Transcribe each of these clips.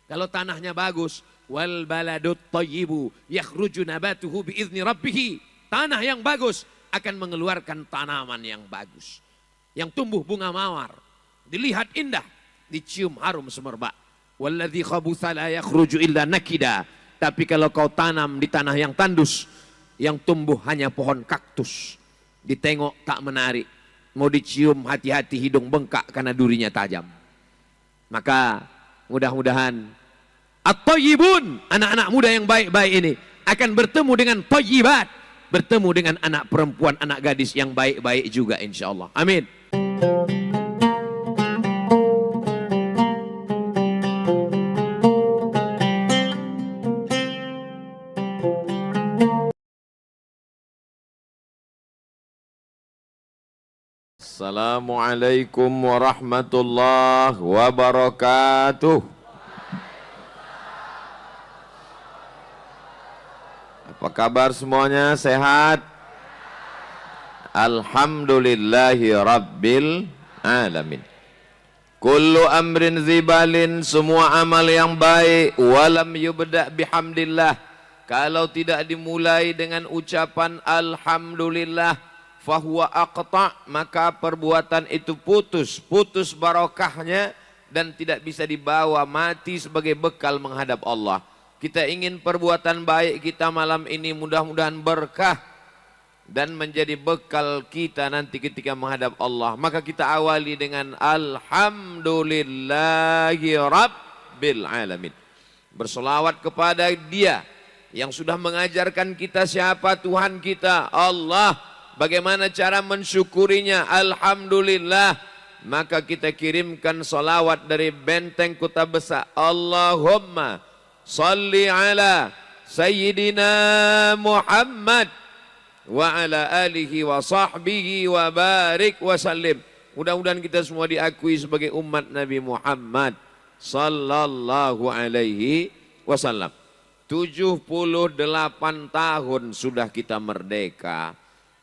Kalau tanahnya bagus, wal baladut thayyibu yakhruju nabatuhu biizni rabbih. Tanah yang bagus akan mengeluarkan tanaman yang bagus. Yang tumbuh bunga mawar, dilihat indah, dicium harum semerbak. Walladzi khabutha la yakhruju illa nakida. Tapi kalau kau tanam di tanah yang tandus, yang tumbuh hanya pohon kaktus, ditengok tak menarik, mau dicium hati-hati hidung bengkak karena durinya tajam. Maka mudah-mudahan at-thayyibun, anak-anak muda yang baik-baik ini akan bertemu dengan thayyibat, bertemu dengan anak perempuan, anak gadis yang baik-baik juga insyaallah. Amin. Assalamualaikum warahmatullahi wabarakatuh. Apa kabar semuanya? Sehat? Alhamdulillahi rabbil alamin. Kullu amrin zibalin, semua amal yang baik, walam yubda' bihamdillah, kalau tidak dimulai dengan ucapan alhamdulillah, fahuwa aqta', maka perbuatan itu putus barokahnya dan tidak bisa dibawa, mati sebagai bekal menghadap Allah. Kita ingin perbuatan baik kita malam ini mudah-mudahan berkah dan menjadi bekal kita nanti ketika menghadap Allah. Maka kita awali dengan alhamdulillahi rabbil alamin. Bersolawat kepada Dia yang sudah mengajarkan kita siapa Tuhan kita, Allah. Bagaimana cara mensyukurinya? Alhamdulillah. Maka kita kirimkan salawat dari benteng Kota Besar. Allahumma salli ala Sayyidina Muhammad wa ala alihi wa sahbihi wa barik wa sallim. Mudah-mudahan kita semua diakui sebagai umat Nabi Muhammad sallallahu alaihi wasallam. 78 tahun sudah kita merdeka.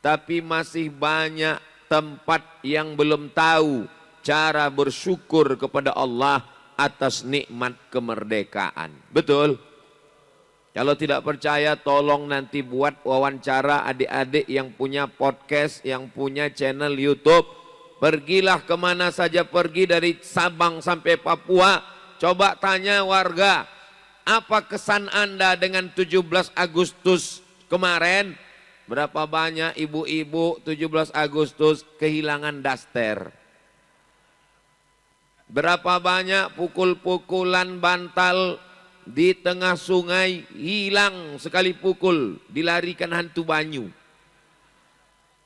Tapi masih banyak tempat yang belum tahu cara bersyukur kepada Allah atas nikmat kemerdekaan. Betul? Kalau tidak percaya tolong nanti buat wawancara adik-adik yang punya podcast, yang punya channel YouTube. Pergilah kemana saja pergi dari Sabang sampai Papua. Coba tanya warga, apa kesan Anda dengan 17 Agustus kemarin? Berapa banyak ibu-ibu 17 Agustus kehilangan daster? Berapa banyak pukul-pukulan bantal di tengah sungai, hilang sekali pukul, dilarikan hantu banyu.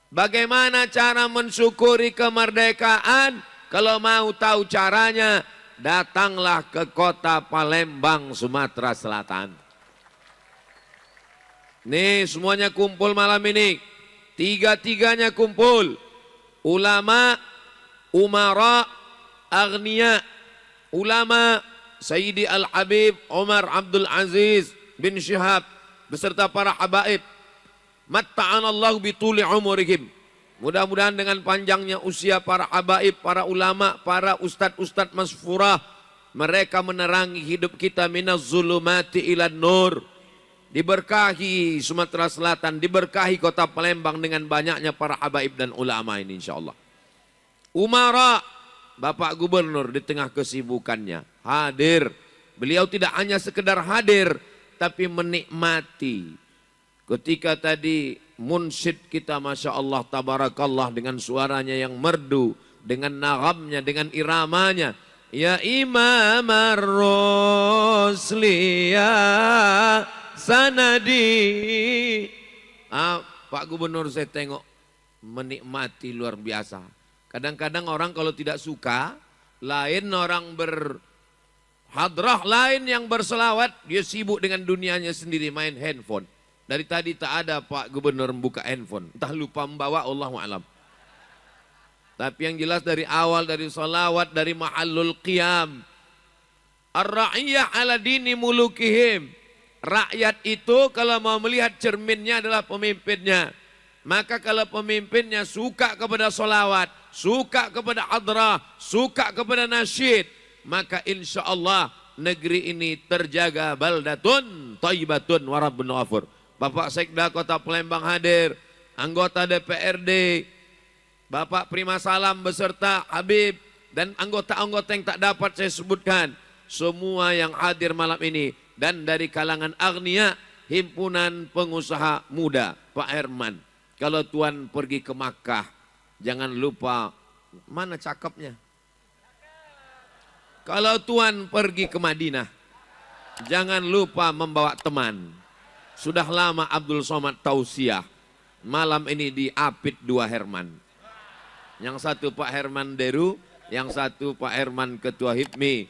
Bagaimana cara mensyukuri kemerdekaan? Kalau mau tahu caranya, datanglah ke kota Palembang, Sumatera Selatan. Nih semuanya kumpul malam ini, tiga-tiganya kumpul, ulama, umara, agniya. Ulama Sayyidi Al-Habib Umar Abdul Aziz bin Syihab beserta para habaib, matta'anallahu bituli umurihim. Mudah-mudahan dengan panjangnya usia para habaib, para ulama, para ustadz-ustadz masfurah, mereka menerangi hidup kita minaz zulumati ilan nur. Diberkahi Sumatera Selatan, diberkahi kota Palembang dengan banyaknya para habaib dan ulama ini insyaallah. Umara, Bapak Gubernur di tengah kesibukannya hadir. Beliau tidak hanya sekedar hadir, tapi menikmati. Ketika tadi munsyid kita Masya Allah tabarakallah dengan suaranya yang merdu, dengan nagamnya, dengan iramanya. Ya Imam ar-Rusliya sanadi. Pak Gubernur saya tengok menikmati luar biasa. Kadang-kadang orang kalau tidak suka, lain orang berhadrah, lain yang berselawat, dia sibuk dengan dunianya sendiri main handphone. Dari tadi tak ada Pak Gubernur membuka handphone, entah lupa membawa, Allahu a'lam. Tapi yang jelas dari awal, dari salawat, dari mahallul qiyam. Ar-ra'iyah ala dini mulukihim. Rakyat itu kalau mau melihat cerminnya adalah pemimpinnya. Maka kalau pemimpinnya suka kepada solawat, suka kepada hadrah, suka kepada nasyid, maka insya Allah negeri ini terjaga, baldatun thayyibatun wa rabbun ghafur. Bapak Sekda Kota Palembang hadir, anggota DPRD, Bapak Prima Salam beserta Habib, dan anggota-anggota yang tak dapat saya sebutkan, semua yang hadir malam ini, dan dari kalangan agnia, himpunan pengusaha muda, Pak Herman. Kalau Tuan pergi ke Makkah, jangan lupa, mana cakepnya? Kalau Tuan pergi ke Madinah, jangan lupa membawa teman. Sudah lama Abdul Somad tausiah, malam ini diapit 2 Herman. Yang satu Pak Herman Deru, yang satu Pak Herman Ketua HIPMI.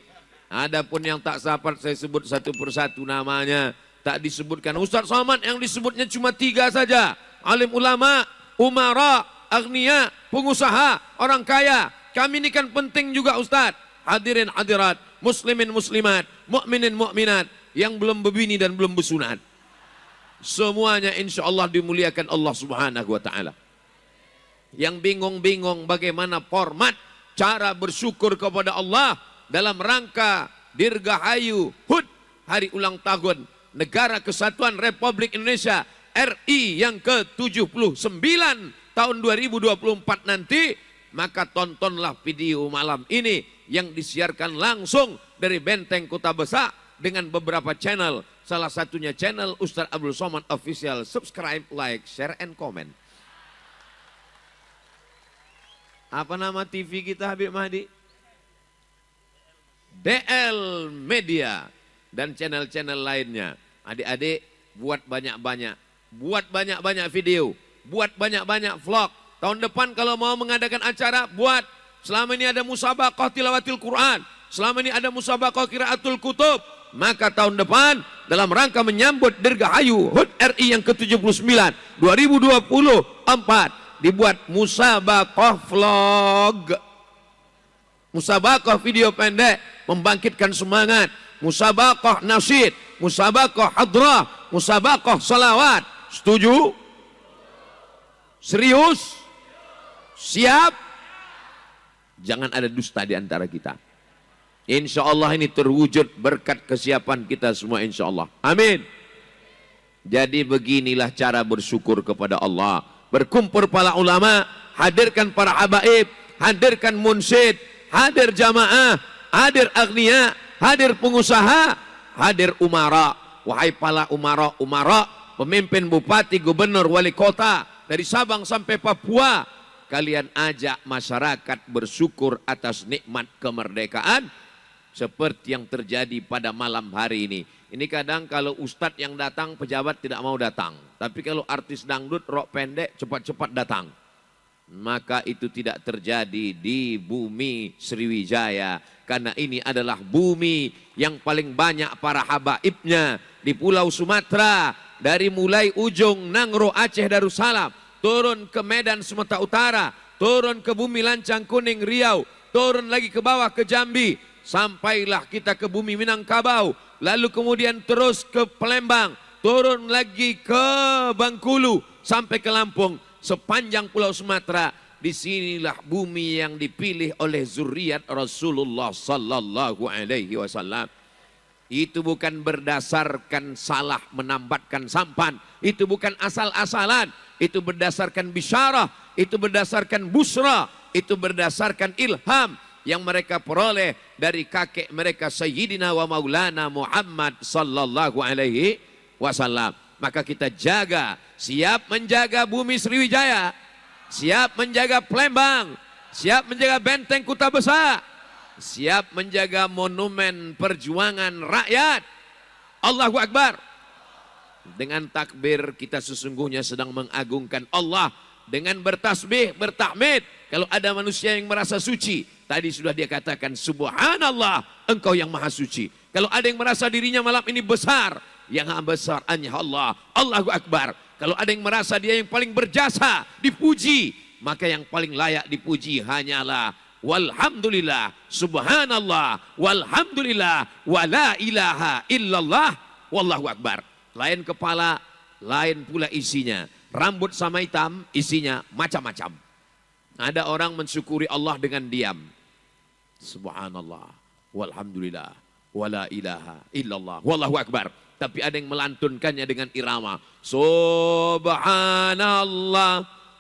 Adapun yang tak sapat saya sebut satu persatu namanya, tak disebutkan. Ustaz Somad yang disebutnya cuma 3 saja. Alim ulama, umara, agnia, pengusaha, orang kaya. Kami ini kan penting juga Ustaz. Hadirin hadirat, muslimin muslimat, mukminin mukminat yang belum berbini dan belum bersunat. Semuanya insya Allah dimuliakan Allah Subhanahu wa ta'ala. Yang bingung-bingung bagaimana format cara bersyukur kepada Allah dalam rangka Dirgahayu HUT, hari ulang tahun Negara Kesatuan Republik Indonesia RI yang ke-79 tahun 2024 nanti, maka tontonlah video malam ini yang disiarkan langsung dari Benteng Kota Besar dengan beberapa channel. Salah satunya channel Ustaz Abdul Somad Official. Subscribe, like, share, and comment. Apa nama TV kita Habib Mahdi? DL Media dan channel-channel lainnya. Adik-adik buat banyak-banyak. Buat banyak-banyak video. Buat banyak-banyak vlog. Tahun depan kalau mau mengadakan acara, buat. Selama ini ada musabaqah tilawatil Quran. Selama ini ada musabaqah qiraatul kutub. Maka tahun depan dalam rangka menyambut Dirgahayu HUT RI yang ke-79 2024 dibuat musabaqah vlog. Musabaqah video pendek membangkitkan semangat. Musabaqah nasyid, musabaqah hadrah, musabaqah salawat. Setuju? Serius? Siap? Jangan ada dusta di antara kita. Insya Allah ini terwujud berkat kesiapan kita semua insya Allah. Amin. Jadi beginilah cara bersyukur kepada Allah. Berkumpul para ulama, hadirkan para habaib, hadirkan munsyid, hadir jamaah, hadir agniya, hadir pengusaha, hadir umara. Wahai para umara, pemimpin bupati, gubernur, wali kota, dari Sabang sampai Papua, kalian ajak masyarakat bersyukur atas nikmat kemerdekaan seperti yang terjadi pada malam hari ini. Ini kadang kalau ustadz yang datang, pejabat tidak mau datang. Tapi kalau artis dangdut, rok pendek, cepat-cepat datang. Maka itu tidak terjadi di bumi Sriwijaya. Karena ini adalah bumi yang paling banyak para habaibnya di Pulau Sumatera. Dari mulai ujung Nangro Aceh Darussalam, turun ke Medan Sumatera Utara, turun ke bumi Lancang Kuning Riau, turun lagi ke bawah ke Jambi, sampailah kita ke bumi Minangkabau, lalu kemudian terus ke Palembang, turun lagi ke Bengkulu sampai ke Lampung. Sepanjang Pulau Sumatera, disinilah bumi yang dipilih oleh zuriat Rasulullah sallallahu alaihi wasallam. Itu bukan berdasarkan salah menambatkan sampan, itu bukan asal-asalan, itu berdasarkan bisyarah, itu berdasarkan busra, itu berdasarkan ilham yang mereka peroleh dari kakek mereka Sayyidina wa Maulana Muhammad sallallahu alaihi wasallam. Maka kita jaga, siap menjaga bumi Sriwijaya, siap menjaga Palembang, siap menjaga Benteng Kota Besar, siap menjaga monumen perjuangan rakyat. Allahu Akbar. Dengan takbir kita sesungguhnya sedang mengagungkan Allah. Dengan bertasbih, bertahmid. Kalau ada manusia yang merasa suci, tadi sudah dia katakan subhanallah, engkau yang maha suci. Kalau ada yang merasa dirinya malam ini besar, yang besar hanya Allah. Allahu Akbar. Kalau ada yang merasa dia yang paling berjasa, dipuji, maka yang paling layak dipuji hanyalah walhamdulillah, subhanallah, walhamdulillah, wala ilaha illallah, wallahu akbar. Lain kepala, lain pula isinya. Rambut sama hitam, isinya macam-macam. Ada orang mensyukuri Allah dengan diam. Subhanallah, walhamdulillah, wala ilaha illallah. Wallahu akbar. Tapi ada yang melantunkannya dengan irama. Subhanallah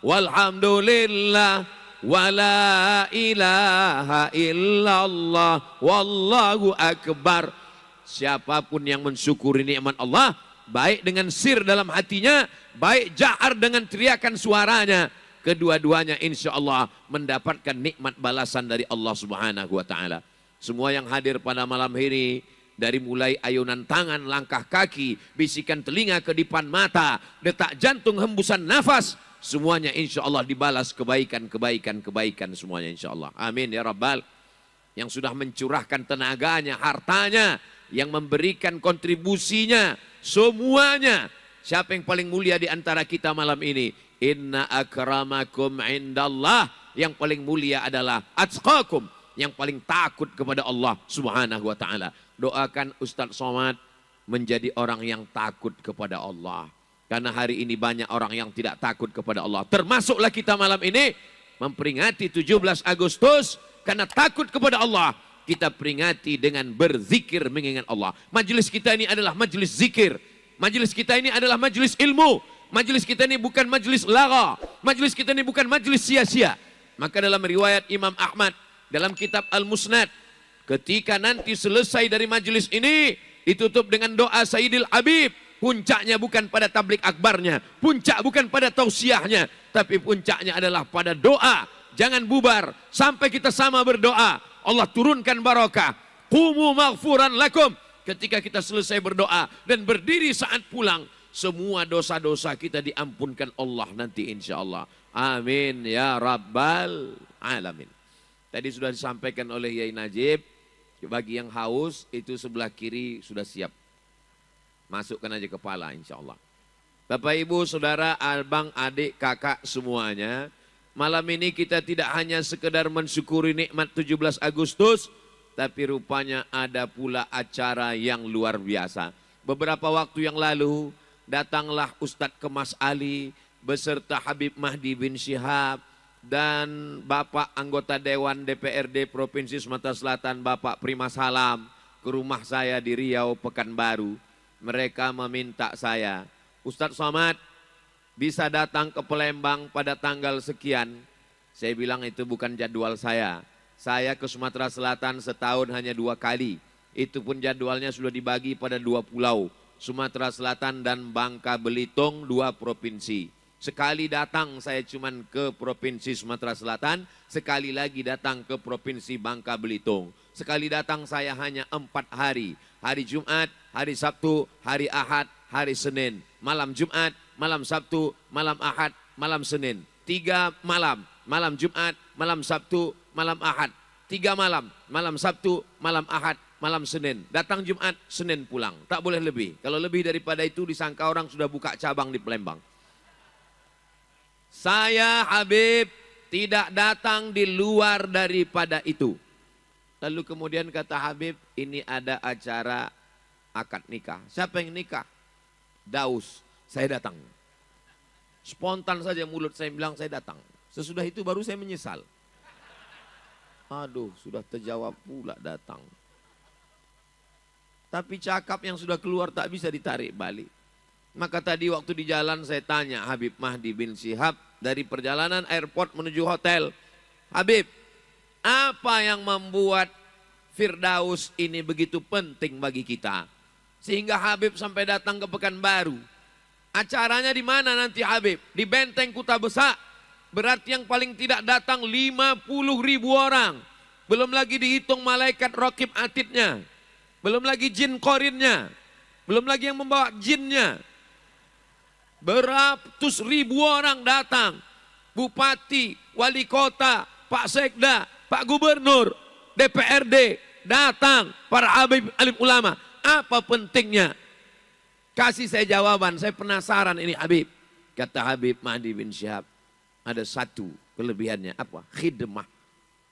walhamdulillah wala ilaha illallah wallahu akbar. Siapapun yang mensyukuri nikmat Allah, baik dengan sir dalam hatinya, baik jahar dengan teriakan suaranya, kedua-duanya insya Allah mendapatkan nikmat balasan dari Allah Subhanahu wa ta'ala. Semua yang hadir pada malam ini, dari mulai ayunan tangan, langkah kaki, bisikan telinga, kedipan mata, detak jantung, hembusan nafas, semuanya insya Allah dibalas kebaikan semuanya insya Allah. Amin ya Rabbal. Yang sudah mencurahkan tenaganya, hartanya, yang memberikan kontribusinya, semuanya. Siapa yang paling mulia di antara kita malam ini? Inna akramakum indallah. Yang paling mulia adalah atqakum, yang paling takut kepada Allah Subhanahu wa ta'ala. Doakan Ustadz Somad menjadi orang yang takut kepada Allah. Karena hari ini banyak orang yang tidak takut kepada Allah. Termasuklah kita malam ini memperingati 17 Agustus karena takut kepada Allah. Kita peringati dengan berzikir mengingat Allah. Majelis kita ini adalah majelis zikir. Majelis kita ini adalah majelis ilmu. Majelis kita ini bukan majelis laga. Majelis kita ini bukan majelis sia-sia. Maka dalam riwayat Imam Ahmad dalam kitab Al-Musnad, ketika nanti selesai dari majelis ini ditutup dengan doa Sayyidil Habib. Puncaknya bukan pada tablik akbarnya, puncak bukan pada tausiahnya, tapi puncaknya adalah pada doa. Jangan bubar sampai kita sama berdoa. Allah turunkan barakah. Qumu maghfuran lakum. Ketika kita selesai berdoa dan berdiri saat pulang, semua dosa-dosa kita diampunkan Allah nanti insya Allah. Amin ya Rabbal Alamin. Tadi sudah disampaikan oleh Yai Najib, bagi yang haus itu sebelah kiri sudah siap. Masukkan aja kepala insya Allah. Bapak Ibu, Saudara, abang, adik, kakak semuanya. Malam ini kita tidak hanya sekedar mensyukuri nikmat 17 Agustus, tapi rupanya ada pula acara yang luar biasa. Beberapa waktu yang lalu datanglah Ustadz Kemas Ali beserta Habib Mahdi bin Syihab dan Bapak anggota Dewan DPRD Provinsi Sumatera Selatan Bapak Prima Salam ke rumah saya di Riau, Pekanbaru. Mereka meminta saya, Ustadz Somad bisa datang ke Palembang pada tanggal sekian. Saya bilang itu bukan jadwal saya. Saya ke Sumatera Selatan setahun hanya 2 kali. Itu pun jadwalnya sudah dibagi pada 2 pulau. Sumatera Selatan dan Bangka Belitung, 2 provinsi. Sekali datang saya cuman ke Provinsi Sumatera Selatan, sekali lagi datang ke Provinsi Bangka Belitung. Sekali datang saya hanya 4 hari. Hari Jumat, hari Sabtu, hari Ahad, hari Senin. Malam Jumat, malam Sabtu, malam Ahad, malam Senin. 3 malam, malam Jumat, malam Sabtu, malam Ahad. 3 malam, malam Sabtu, malam Ahad, malam Senin. Datang Jumat, Senin pulang. Tak boleh lebih. Kalau lebih daripada itu disangka orang sudah buka cabang di Palembang. Saya Habib tidak datang di luar daripada itu. Lalu kemudian kata Habib, ini ada acara akad nikah. Siapa yang nikah? Daus. Saya datang. Spontan saja mulut saya bilang saya datang. Sesudah itu baru saya menyesal. Aduh, sudah terjawab pula datang. Tapi cakap yang sudah keluar tak bisa ditarik balik. Maka tadi waktu di jalan saya tanya Habib Mahdi bin Syihab dari perjalanan airport menuju hotel. Habib, apa yang membuat Firdaus ini begitu penting bagi kita? Sehingga Habib sampai datang ke Pekanbaru. Acaranya di mana nanti Habib? Di Benteng Kuta Besak. Berarti yang paling tidak datang 50.000 orang. Belum lagi dihitung malaikat raqib atidnya. Belum lagi jin korinnya. Belum lagi yang membawa jinnya. Beratus ribu orang datang. Bupati, wali kota, Pak Sekda, Pak Gubernur, DPRD datang. Para alim ulama. Apa pentingnya? Kasih saya jawaban, saya penasaran ini Habib. Kata Habib Mahdi bin Syihab, ada satu kelebihannya, apa? Khidmah.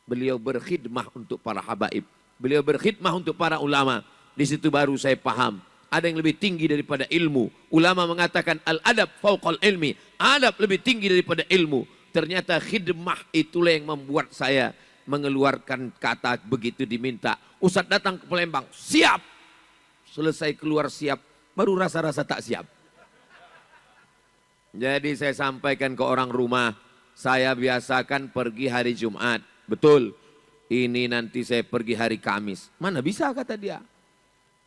Beliau berkhidmah untuk para habaib. Beliau berkhidmah untuk para ulama. Di situ baru saya paham. Ada yang lebih tinggi daripada ilmu. Ulama mengatakan al-adab fauqal ilmi. Adab lebih tinggi daripada ilmu. Ternyata khidmah itulah yang membuat saya mengeluarkan kata begitu diminta. Ustadz datang ke Palembang, siap. Selesai keluar siap, baru rasa-rasa tak siap. Jadi saya sampaikan ke orang rumah, saya biasakan pergi hari Jumat. Betul, ini nanti saya pergi hari Kamis. Mana bisa kata dia.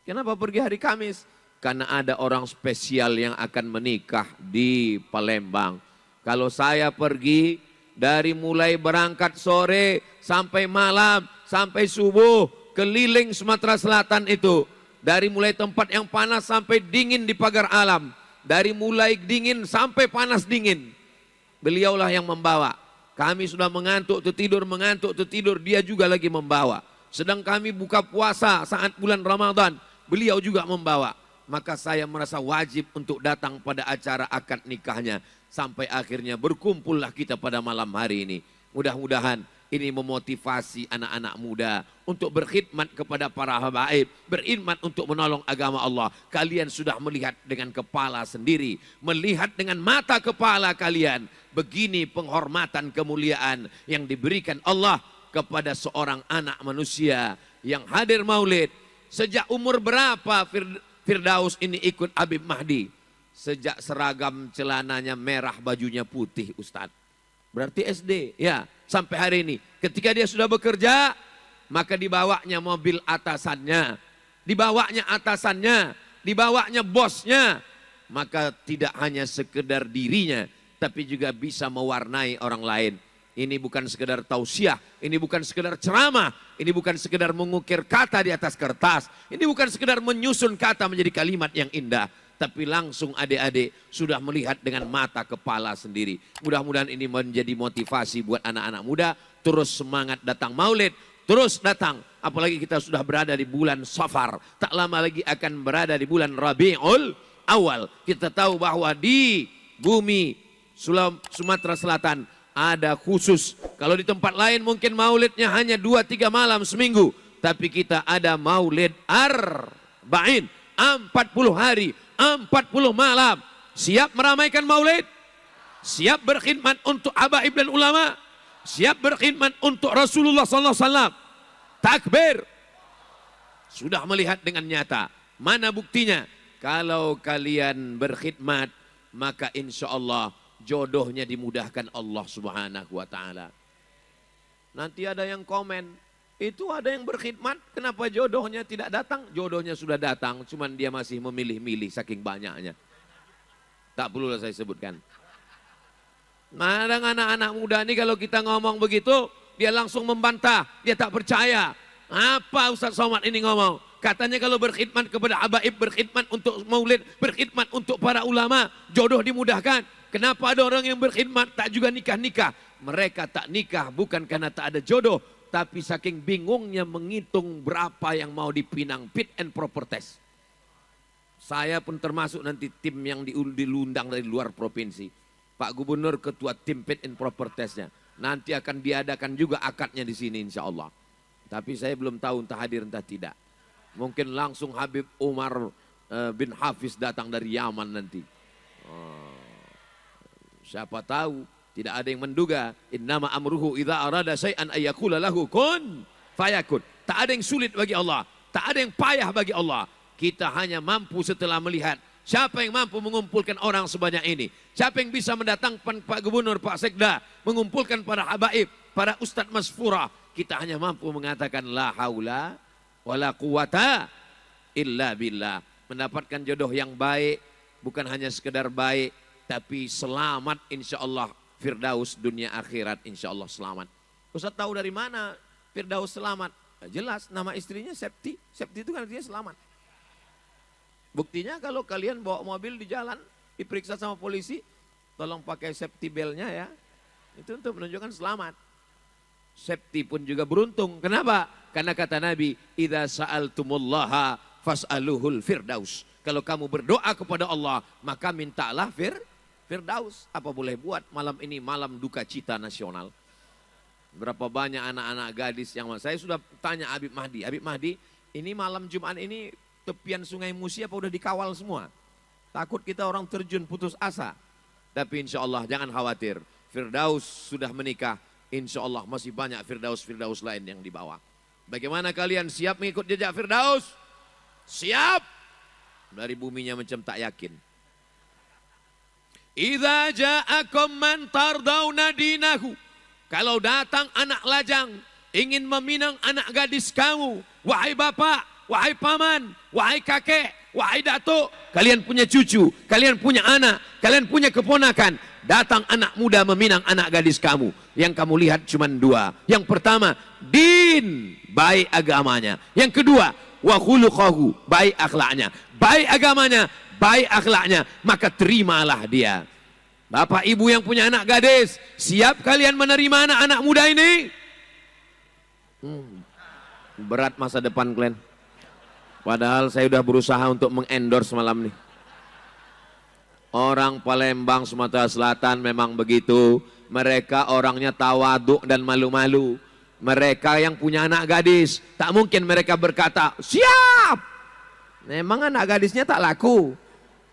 Kenapa pergi hari Kamis? Karena ada orang spesial yang akan menikah di Palembang. Kalau saya pergi dari mulai berangkat sore sampai malam, sampai subuh, keliling Sumatera Selatan itu. Dari mulai tempat yang panas sampai dingin di pagar alam. Dari mulai dingin sampai panas dingin. Beliaulah yang membawa. Kami sudah mengantuk tertidur, dia juga lagi membawa. Sedang kami buka puasa saat bulan Ramadan, beliau juga membawa. Maka saya merasa wajib untuk datang pada acara akad nikahnya. Sampai akhirnya berkumpullah kita pada malam hari ini. Mudah-mudahan ini memotivasi anak-anak muda untuk berkhidmat kepada para habaib, berkhidmat untuk menolong agama Allah. Kalian sudah melihat dengan kepala sendiri, melihat dengan mata kepala kalian. Begini penghormatan kemuliaan yang diberikan Allah kepada seorang anak manusia yang hadir maulid. Sejak umur berapa Firdaus ini ikut Habib Mahdi? Sejak seragam celananya merah, bajunya putih, Ustadz. Berarti SD, ya, sampai hari ini. Ketika dia sudah bekerja, maka dibawanya mobil atasannya, dibawanya bosnya. Maka tidak hanya sekedar dirinya, tapi juga bisa mewarnai orang lain. Ini bukan sekedar tausiah, ini bukan sekedar ceramah, ini bukan sekedar mengukir kata di atas kertas, ini bukan sekedar menyusun kata menjadi kalimat yang indah. Tapi langsung adik-adik sudah melihat dengan mata kepala sendiri. Mudah-mudahan ini menjadi motivasi buat anak-anak muda. Terus semangat datang maulid, terus datang. Apalagi kita sudah berada di bulan Safar. Tak lama lagi akan berada di bulan Rabiul Awal. Kita tahu bahwa di bumi Sumatera Selatan ada khusus. Kalau di tempat lain mungkin maulidnya hanya 2-3 malam seminggu. Tapi kita ada maulid arba'in, 40 hari. 40 malam. Siap meramaikan maulid? Siap berkhidmat untuk habaib dan ulama? Siap berkhidmat untuk Rasulullah SAW? Takbir. Sudah melihat dengan nyata. Mana buktinya? Kalau kalian berkhidmat, maka insya Allah jodohnya dimudahkan Allah Subhanahu wa ta'ala. Nanti ada yang komen, itu ada yang berkhidmat, kenapa jodohnya tidak datang? Jodohnya sudah datang, cuman dia masih memilih-milih saking banyaknya. Tak perlulah saya sebutkan. Kadang anak-anak muda ini kalau kita ngomong begitu, dia langsung membantah, dia tak percaya. Apa Ustaz Somad ini ngomong? Katanya kalau berkhidmat kepada habaib, berkhidmat untuk maulid, berkhidmat untuk para ulama, jodoh dimudahkan. Kenapa ada orang yang berkhidmat tak juga nikah-nikah? Mereka tak nikah bukan karena tak ada jodoh, tapi saking bingungnya menghitung berapa yang mau dipinang, fit and proper test. Saya pun termasuk nanti tim yang diundang dari luar provinsi. Pak Gubernur ketua tim fit and proper testnya. Nanti akan diadakan juga akadnya di sini insya Allah. Tapi saya belum tahu entah hadir entah tidak. Mungkin langsung Habib Umar bin Hafiz datang dari Yaman nanti. Siapa tahu. Tidak ada yang menduga, innama amruhu idza arada syai'an ayyaqula lahu kun fayakun. Tak ada yang sulit bagi Allah, tak ada yang payah bagi Allah. Kita hanya mampu setelah melihat siapa yang mampu mengumpulkan orang sebanyak ini. Siapa yang bisa mendatangkan Pak Gubernur, Pak Sekda, mengumpulkan para habaib, para ustadz masfura. Kita hanya mampu mengatakan la haula wala quwata illa billah. Mendapatkan jodoh yang baik, bukan hanya sekedar baik, tapi selamat insya Allah. Firdaus dunia akhirat insya Allah selamat. Ustaz tahu dari mana Firdaus selamat? Jelas nama istrinya Septi. Septi itu kan artinya selamat. Buktinya kalau kalian bawa mobil di jalan diperiksa sama polisi, tolong pakai safety belnya ya. Itu untuk menunjukkan selamat. Septi pun juga beruntung. Kenapa? Karena kata Nabi, idza sa'altumullaha fas'aluhul firdaus. Kalau kamu berdoa kepada Allah, maka mintalah Firdaus. Apa boleh buat, malam ini malam duka cita nasional. Berapa banyak anak-anak gadis yang saya sudah tanya Habib Mahdi. Habib Mahdi, ini malam Jumat ini tepian Sungai Musi apa udah dikawal semua? Takut kita orang terjun putus asa. Tapi insya Allah jangan khawatir. Firdaus sudah menikah. Insya Allah masih banyak Firdaus-Firdaus lain yang dibawa. Bagaimana kalian siap mengikut jejak Firdaus? Siap. Dari buminya macam tak yakin. Idza ja'akum man tardawna dinahu. Kalau datang anak lajang ingin meminang anak gadis kamu, wahai bapak, wahai paman, wahai kakek, wahai datuk, kalian punya cucu, kalian punya anak, kalian punya keponakan, datang anak muda meminang anak gadis kamu. Yang kamu lihat cuma dua. Yang pertama, din, baik agamanya. Yang kedua, wa khuluquhu, baik akhlaknya. Baik agamanya, baik akhlaknya, maka terimalah dia. Bapak ibu yang punya anak gadis, siap kalian menerima anak-anak muda ini? Berat masa depan kalian. Padahal saya sudah berusaha untuk mengendorse malam nih. Orang Palembang, Sumatera Selatan memang begitu. Mereka orangnya tawaduk dan malu-malu. Mereka yang punya anak gadis, tak mungkin mereka berkata, siap. Memang anak gadisnya tak laku.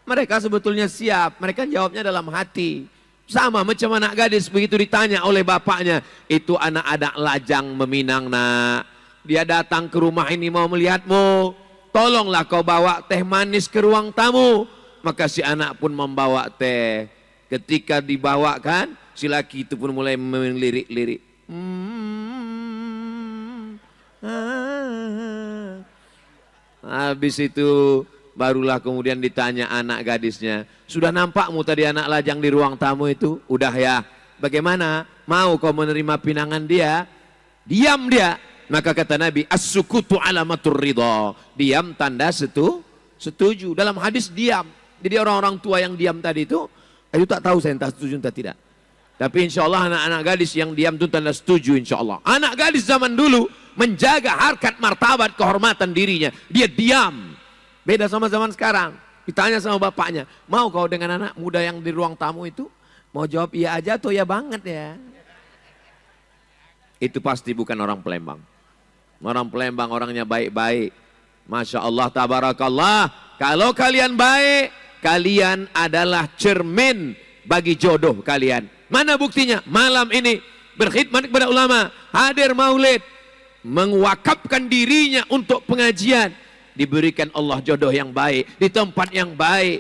Mereka sebetulnya siap, mereka jawabnya dalam hati. Sama macam anak gadis begitu ditanya oleh bapaknya, itu anak-anak lajang meminang nak. Dia datang ke rumah ini mau melihatmu, tolonglah kau bawa teh manis ke ruang tamu. Maka si anak pun membawa teh. Ketika dibawakan, si laki itu pun mulai melirik-lirik. Habis itu barulah kemudian ditanya anak gadisnya, sudah nampakmu tadi anak lajang di ruang tamu itu? Udah ya. Bagaimana? Mau kau menerima pinangan dia? Diam dia. Maka kata Nabi, as-sukutu alamatur ridha. Diam tanda setuju. Dalam hadis diam. Jadi orang-orang tua yang diam tadi itu tak tahu saya entah setuju entah tidak. Tapi insya Allah anak-anak gadis yang diam itu tanda setuju insya Allah. Anak gadis zaman dulu menjaga harkat martabat kehormatan dirinya. Dia diam. Beda sama zaman sekarang. Ditanya sama bapaknya, mau kau dengan anak muda yang di ruang tamu itu? Mau jawab iya aja atau ya banget ya? Itu pasti bukan orang Palembang. Orang Palembang orangnya baik-baik. Masya Allah, tabarakallah. Kalau kalian baik, kalian adalah cermin bagi jodoh kalian. Mana buktinya? Malam ini berkhidmat kepada ulama, hadir maulid, mewakafkan dirinya untuk pengajian. Diberikan Allah jodoh yang baik, di tempat yang baik.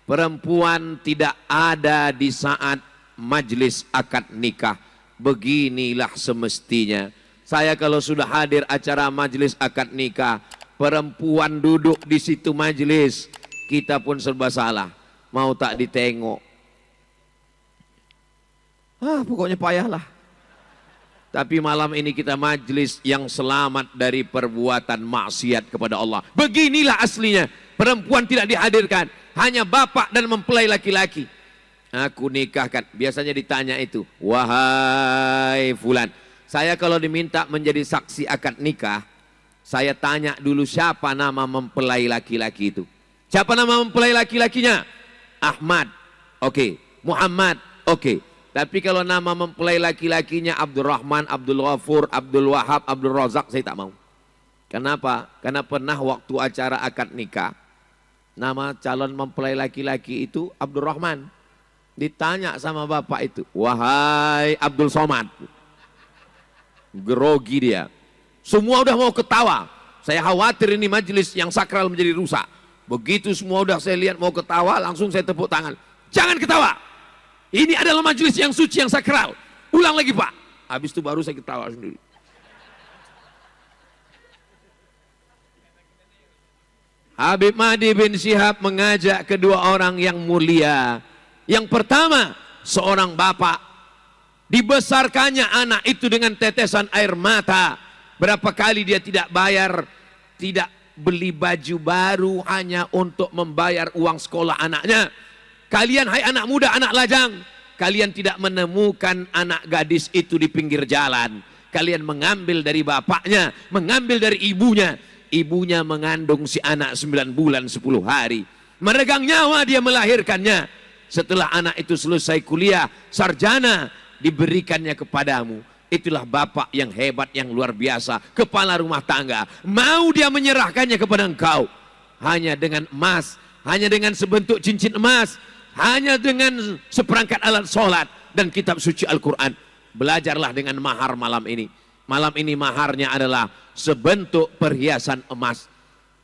Perempuan tidak ada di saat majlis akad nikah. Beginilah semestinya. Saya kalau sudah hadir acara majlis akad nikah, perempuan duduk di situ majlis, kita pun serba salah. Mau tak ditengok. Pokoknya payahlah. Tapi malam ini kita majlis yang selamat dari perbuatan maksiat kepada Allah. Beginilah aslinya. Perempuan tidak dihadirkan. Hanya bapak dan mempelai laki-laki. Aku nikahkan. Biasanya ditanya itu. Wahai fulan. Saya kalau diminta menjadi saksi akad nikah, saya tanya dulu siapa nama mempelai laki-laki itu. Siapa nama mempelai laki-lakinya? Ahmad. Oke. Muhammad. Oke. Tapi kalau nama mempelai laki-lakinya Abdurrahman, Abdul Ghafur, Abdul Wahab, Abdul Razak, saya tak mau. Kenapa? Karena pernah waktu acara akad nikah, nama calon mempelai laki-laki itu Abdurrahman. Ditanya sama bapak itu, wahai Abdul Somad. Grogi dia. Semua udah mau ketawa. Saya khawatir ini majelis yang sakral menjadi rusak. Begitu semua udah saya lihat mau ketawa, langsung saya tepuk tangan. Jangan ketawa. Ini adalah majelis yang suci, yang sakral. Ulang lagi Pak. Habis itu baru saya ketawa sendiri. Habib Mahdi bin Syihab mengajak kedua orang yang mulia. Yang pertama, seorang bapak. Dibesarkannya anak itu dengan tetesan air mata. Berapa kali dia tidak bayar, tidak beli baju baru hanya untuk membayar uang sekolah anaknya. Kalian hai anak muda, anak lajang, kalian tidak menemukan anak gadis itu di pinggir jalan. Kalian mengambil dari bapaknya, mengambil dari ibunya. Ibunya mengandung si anak 9 bulan 10 hari. Meregang nyawa dia melahirkannya. Setelah anak itu selesai kuliah, sarjana, diberikannya kepadamu. Itulah bapak yang hebat, yang luar biasa. Kepala rumah tangga. Mau dia menyerahkannya kepada engkau. Hanya dengan emas, hanya dengan sebentuk cincin emas, hanya dengan seperangkat alat sholat dan kitab suci Al-Quran. Belajarlah dengan mahar malam ini. Malam ini maharnya adalah sebentuk perhiasan emas.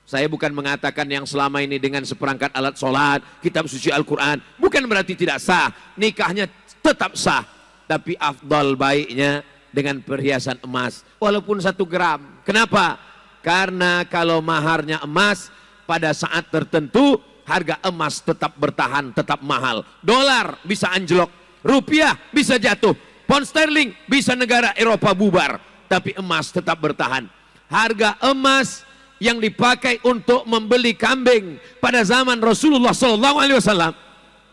Saya bukan mengatakan yang selama ini dengan seperangkat alat sholat, kitab suci Al-Quran, bukan berarti tidak sah. Nikahnya tetap sah. Tapi afdal baiknya dengan perhiasan emas. Walaupun 1 gram. Kenapa? Karena kalau maharnya emas, pada saat tertentu harga emas tetap bertahan, tetap mahal. Dolar bisa anjlok, rupiah bisa jatuh, pound sterling bisa negara Eropa bubar. Tapi emas tetap bertahan. Harga emas yang dipakai untuk membeli kambing pada zaman Rasulullah SAW,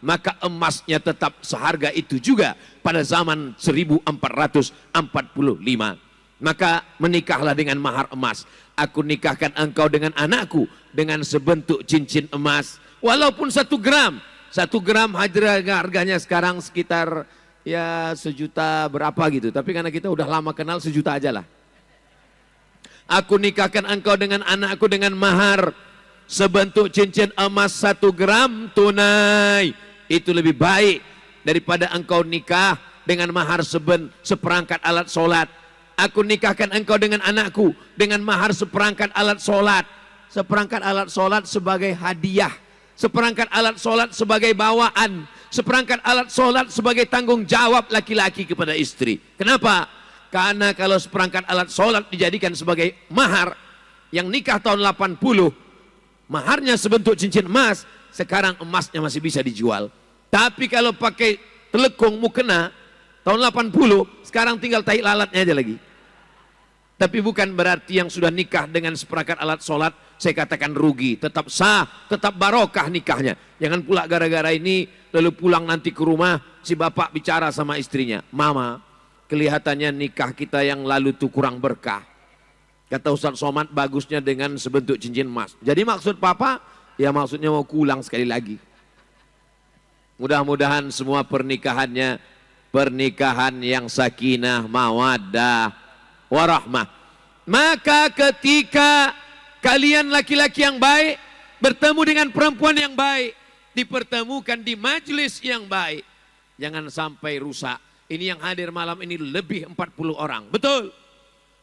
maka emasnya tetap seharga itu juga pada zaman 1445. Maka menikahlah dengan mahar emas. Aku nikahkan engkau dengan anakku dengan sebentuk cincin emas. Walaupun 1 gram. 1 gram harganya sekarang sekitar ya 1 juta berapa gitu. Tapi karena kita udah lama kenal 1 juta aja lah. Aku nikahkan engkau dengan anakku dengan mahar sebentuk cincin emas 1 gram tunai. Itu lebih baik daripada engkau nikah dengan mahar seperangkat alat sholat. Aku nikahkan engkau dengan anakku dengan mahar seperangkat alat sholat. Seperangkat alat sholat sebagai hadiah. Seperangkat alat sholat sebagai bawaan. Seperangkat alat sholat sebagai tanggung jawab laki-laki kepada istri. Kenapa? Karena kalau seperangkat alat sholat dijadikan sebagai mahar, yang nikah tahun 80, maharnya sebentuk cincin emas, sekarang emasnya masih bisa dijual. Tapi kalau pakai telekung mukena, tahun 80, sekarang tinggal tai lalatnya aja lagi. Tapi bukan berarti yang sudah nikah dengan seperangkat alat sholat, saya katakan rugi. Tetap sah, tetap barokah nikahnya. Jangan pula gara-gara ini, lalu pulang nanti ke rumah, si bapak bicara sama istrinya, Mama, kelihatannya nikah kita yang lalu tuh kurang berkah. Kata Ustaz Somad, bagusnya dengan sebentuk cincin emas. Jadi maksud papa, ya maksudnya mau kulang sekali lagi. Mudah-mudahan semua pernikahannya, pernikahan yang sakinah, mawaddah, warahmah. Maka ketika kalian laki-laki yang baik bertemu dengan perempuan yang baik, dipertemukan di majelis yang baik, jangan sampai rusak. Ini yang hadir malam ini lebih 40 orang, betul?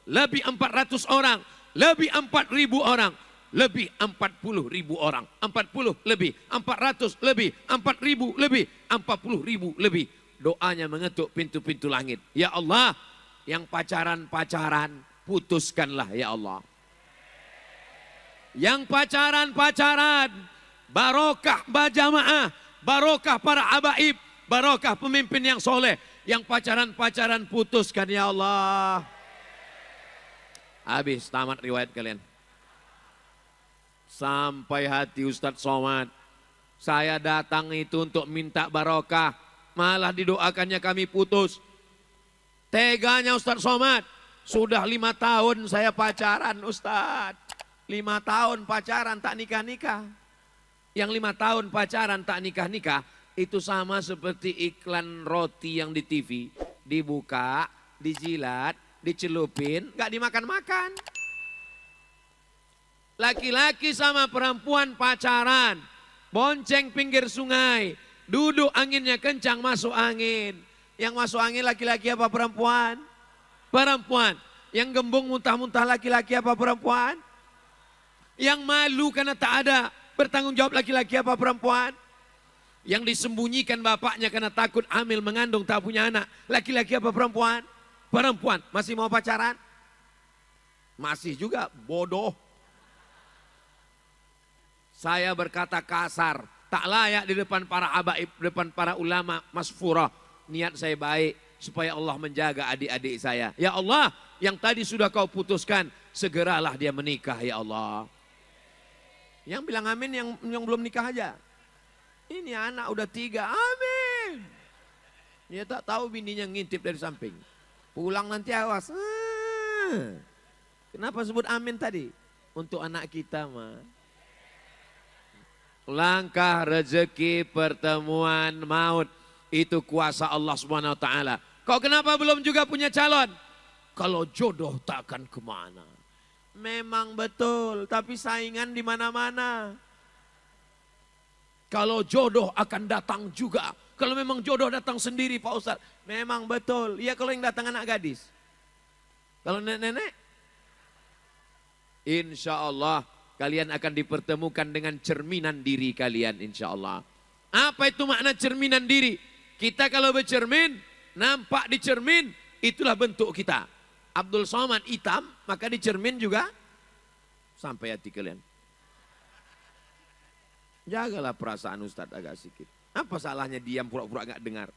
Lebih 400 orang, lebih 4.000 orang, lebih 40.000 orang, 40 lebih, 400 lebih, 4.000 lebih, 40.000 lebih. Doanya mengetuk pintu-pintu langit. Ya Allah, yang pacaran-pacaran, putuskanlah ya Allah. Yang pacaran-pacaran, barokah berjamaah, barokah para habaib, barokah pemimpin yang soleh. Yang pacaran-pacaran putuskan ya Allah. Habis tamat riwayat kalian. Sampai hati Ustadz Somad. Saya datang itu untuk minta barokah, malah didoakannya kami putus. Teganya Ustadz Somad. Sudah 5 tahun saya pacaran Ustadz. 5 tahun pacaran tak nikah-nikah. Yang 5 tahun pacaran tak nikah-nikah, itu sama seperti iklan roti yang di TV. Dibuka, dijilat, dicelupin, gak dimakan-makan. Laki-laki sama perempuan pacaran, bonceng pinggir sungai, duduk anginnya kencang masuk angin. Yang masuk angin laki-laki apa perempuan? Perempuan. Yang gembung muntah-muntah laki-laki apa perempuan? Yang malu karena tak ada bertanggung jawab laki-laki apa perempuan? Yang disembunyikan bapaknya karena takut hamil mengandung tak punya anak, laki-laki apa perempuan? Perempuan. Masih mau pacaran? Masih juga bodoh. Saya berkata kasar, tak layak di depan para habaib, di depan para ulama masfurah. Niat saya baik supaya Allah menjaga adik-adik saya. Ya Allah, yang tadi sudah kau putuskan, segeralah dia menikah ya Allah. Yang bilang amin yang belum nikah aja. Ini anak udah 3, amin. Dia tak tahu bininya ngintip dari samping. Pulang nanti awas. Kenapa sebut amin tadi? Untuk anak kita mah. Langkah rezeki pertemuan maut. Itu kuasa Allah Subhanahu wa taala. Kau kenapa belum juga punya calon? Kalau jodoh tak akan kemana. Memang betul, tapi saingan di mana-mana. Kalau jodoh akan datang juga. Kalau memang jodoh datang sendiri Pak Ustadz. Memang betul. Ya kalau yang datang anak gadis. Kalau nenek-nenek, insya Allah kalian akan dipertemukan dengan cerminan diri kalian, insya Allah. Apa itu makna cerminan diri? Kita kalau bercermin, nampak di cermin, itulah bentuk kita. Abdul Somad hitam, maka di cermin juga sampai hati kalian. Jagalah perasaan Ustadz agak sedikit. Apa salahnya diam pura-pura nggak dengar?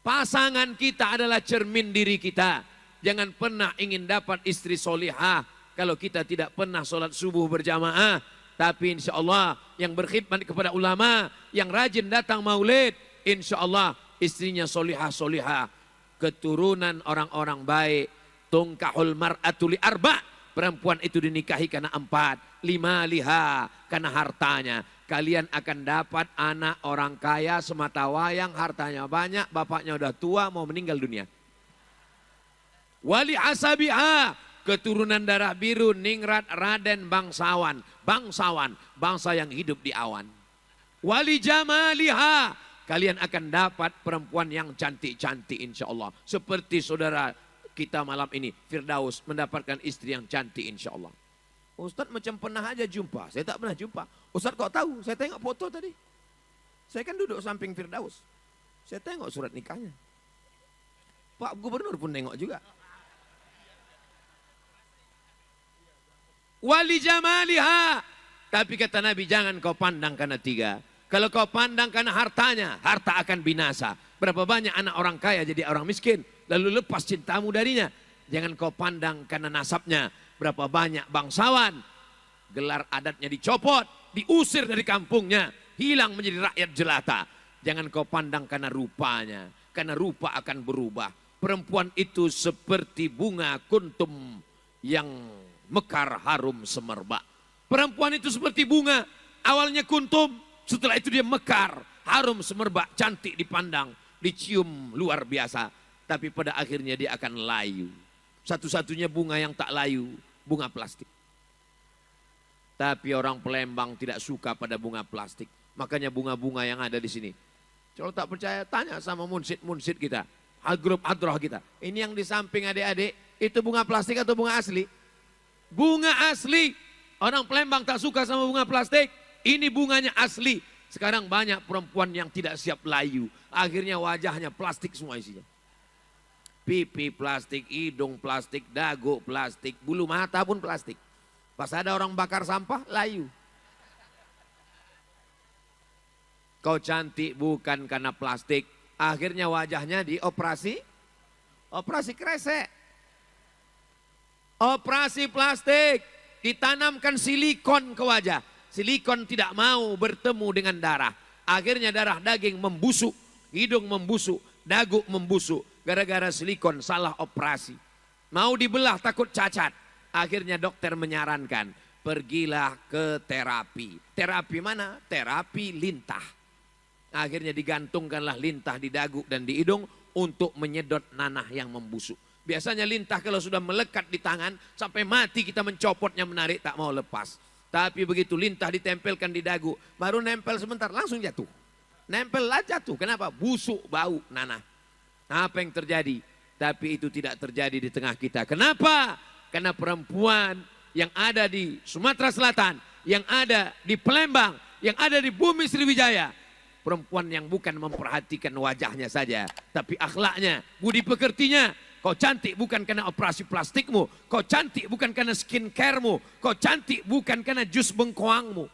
Pasangan kita adalah cermin diri kita. Jangan pernah ingin dapat istri solihah kalau kita tidak pernah sholat subuh berjamaah. Tapi insya Allah yang berkhidmat kepada ulama, yang rajin datang maulid, insya Allah istrinya solihah. Keturunan orang-orang baik. Tungkahul mar'atu li arba'. Perempuan itu dinikahi karena 4. 5 liha karena hartanya. Kalian akan dapat anak orang kaya semata wayang, hartanya banyak, bapaknya udah tua mau meninggal dunia. Wali asabiha, keturunan darah biru, ningrat, raden, bangsawan, bangsa yang hidup di awan. Wali jamaliha, kalian akan dapat perempuan yang cantik-cantik insya Allah. Seperti saudara kita malam ini, Firdaus, mendapatkan istri yang cantik insya Allah. Ustadz macam pernah aja jumpa, saya tak pernah jumpa. Ustadz kok tahu? Saya tengok foto tadi. Saya kan duduk samping Firdaus. Saya tengok surat nikahnya. Pak Gubernur pun tengok juga. Wali jamaliha. Tapi kata Nabi, jangan kau pandang karena 3. Kalau kau pandang karena hartanya, harta akan binasa. Berapa banyak anak orang kaya jadi orang miskin, lalu lepas cintamu darinya. Jangan kau pandang karena nasabnya. Berapa banyak bangsawan, gelar adatnya dicopot, diusir dari kampungnya, hilang menjadi rakyat jelata. Jangan kau pandang karena rupanya, karena rupa akan berubah. Perempuan itu seperti bunga kuntum yang mekar harum semerbak. Perempuan itu seperti bunga, awalnya kuntum, setelah itu dia mekar, harum semerbak, cantik dipandang, dicium luar biasa. Tapi pada akhirnya dia akan layu. Satu-satunya bunga yang tak layu, bunga plastik. Tapi orang Palembang tidak suka pada bunga plastik. Makanya bunga-bunga yang ada di sini. Kalau tak percaya, tanya sama munsid-munsid kita. Grup hadroh kita. Ini yang di samping adik-adik, itu bunga plastik atau bunga asli? Bunga asli. Orang Palembang tak suka sama bunga plastik. Ini bunganya asli. Sekarang banyak perempuan yang tidak siap layu. Akhirnya wajahnya plastik semua isinya. Pipi plastik, hidung plastik, dagu plastik, bulu mata pun plastik. Pas ada orang bakar sampah, layu. Kau cantik bukan karena plastik. Akhirnya wajahnya dioperasi. Operasi kresek. Operasi plastik. Ditanamkan silikon ke wajah. Silikon tidak mau bertemu dengan darah. Akhirnya darah daging membusuk. Hidung membusuk. Dagu membusuk. Gara-gara silikon salah operasi. Mau dibelah takut cacat. Akhirnya dokter menyarankan. Pergilah ke terapi. Terapi mana? Terapi lintah. Akhirnya digantungkanlah lintah di dagu dan di hidung. Untuk menyedot nanah yang membusuk. Biasanya lintah kalau sudah melekat di tangan. Sampai mati kita mencopotnya menarik tak mau lepas. Tapi begitu lintah ditempelkan di dagu. Baru nempel sebentar langsung jatuh. Nempel lah jatuh. Kenapa? Busuk bau nanah. Apa yang terjadi? Tapi itu tidak terjadi di tengah kita. Kenapa? Karena perempuan yang ada di Sumatera Selatan, yang ada di Palembang, yang ada di bumi Sriwijaya. Perempuan yang bukan memperhatikan wajahnya saja, tapi akhlaknya, budi pekertinya. Kau cantik bukan karena operasi plastikmu. Kau cantik bukan karena skincaremu. Kau cantik bukan karena jus bengkoangmu.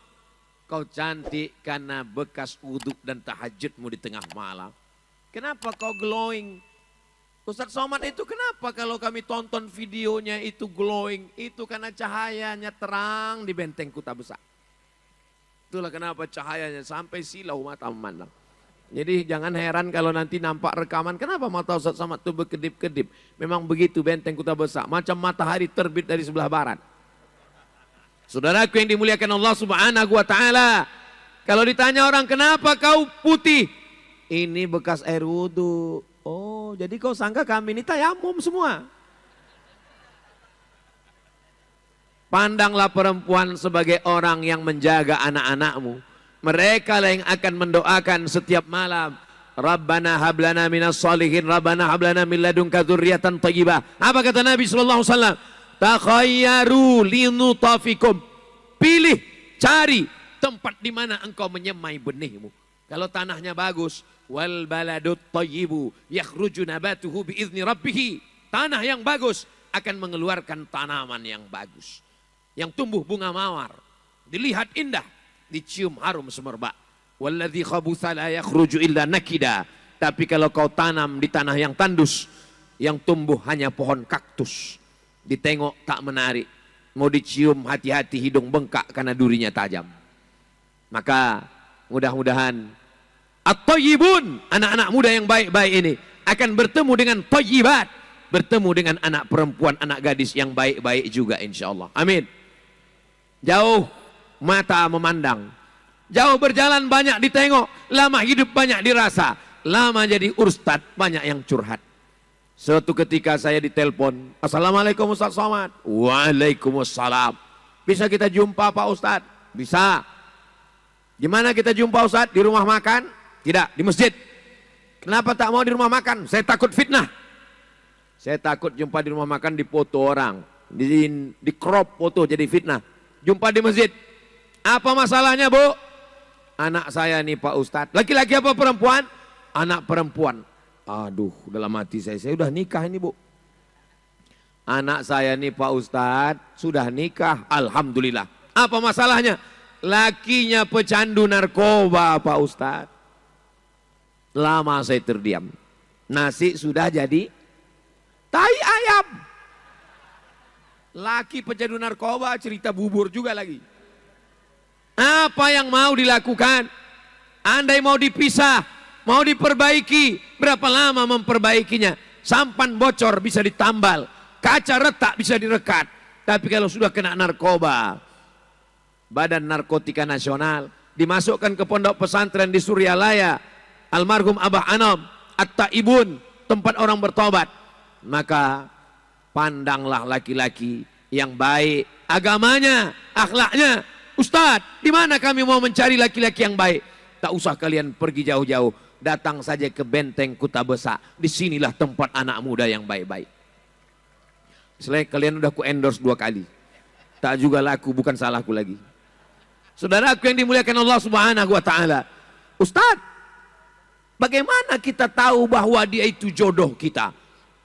Kau cantik karena bekas wudhu dan tahajudmu di tengah malam. Kenapa kau glowing? Ustadz Somad itu kenapa kalau kami tonton videonya itu glowing? Itu karena cahayanya terang di benteng Kuta Besar. Itulah kenapa cahayanya sampai silau mata memandang. Jadi jangan heran kalau nanti nampak rekaman. Kenapa mata Ustadz Somad itu berkedip-kedip? Memang begitu benteng Kuta Besar. Macam matahari terbit dari sebelah barat. Saudaraku yang dimuliakan Allah Subhanahu wa Ta'ala. Kalau ditanya orang kenapa kau putih? Ini bekas air wudhu. Oh, jadi kau sangka kami ini tayamum semua. Pandanglah perempuan sebagai orang yang menjaga anak-anakmu. Mereka lah yang akan mendoakan setiap malam. Rabbana hablana minas solihin, Rabbana hablana min ladunka dzurriyyatan thayyibah. Apa kata Nabi sallallahu alaihi wasallam? Takhayyaru linutafikum. Pilih, cari tempat di mana engkau menyemai benihmu. Kalau tanahnya bagus, wal baladut thayyibu yakhruju nabatuhu biizni rabbih. Tanah yang bagus akan mengeluarkan tanaman yang bagus. Yang tumbuh bunga mawar, dilihat indah, dicium harum semerbak. Walladzi khabutha la yakhruju illa nakida. Tapi kalau kau tanam di tanah yang tandus, yang tumbuh hanya pohon kaktus, ditengok tak menarik, mau dicium hati-hati hidung bengkak karena durinya tajam. Maka mudah-mudahan at-thayyibun, anak-anak muda yang baik-baik ini akan bertemu dengan thayyibat, bertemu dengan anak perempuan, anak gadis yang baik-baik juga insyaallah. Amin. Jauh mata memandang, jauh berjalan banyak ditengok, lama hidup banyak dirasa, lama jadi ustad banyak yang curhat. Suatu ketika saya ditelepon, Assalamualaikum Ustaz Somad. Waalaikumsalam. Bisa kita jumpa Pak Ustaz? Bisa. Gimana kita jumpa Ustaz? Di rumah makan? Tidak, di masjid. Kenapa tak mau di rumah makan? Saya takut fitnah. Saya takut jumpa di rumah makan dipoto orang, di crop foto jadi fitnah. Jumpa di masjid. Apa masalahnya Bu? Anak saya nih Pak Ustaz. Laki-laki apa perempuan? Anak perempuan. Aduh, dalam hati saya udah nikah ini Bu. Anak saya nih Pak Ustaz sudah nikah, alhamdulillah. Apa masalahnya? Lakinya pecandu narkoba Pak Ustaz. Lama saya terdiam. Nasi sudah jadi tai ayam. Laki pecandu narkoba cerita bubur juga lagi. Apa yang mau dilakukan? Andai mau dipisah, mau diperbaiki, berapa lama memperbaikinya? Sampan bocor bisa ditambal, kaca retak bisa direkat. Tapi kalau sudah kena narkoba, Badan Narkotika Nasional, dimasukkan ke pondok pesantren di Suryalaya, almarhum Abah Anom, At-Taibun, tempat orang bertobat. Maka pandanglah laki-laki yang baik, agamanya, akhlaknya. Ustadz, di mana kami mau mencari laki-laki yang baik? Tak usah kalian pergi jauh-jauh, datang saja ke Benteng Kuta Besak. Disinilah tempat anak muda yang baik-baik. Selain kalian udah ku endorse 2 kali, tak juga laku, bukan salahku lagi. Saudaraku yang dimuliakan Allah Subhanahu wa Ta'ala, Ustadz, bagaimana kita tahu bahwa dia itu jodoh kita?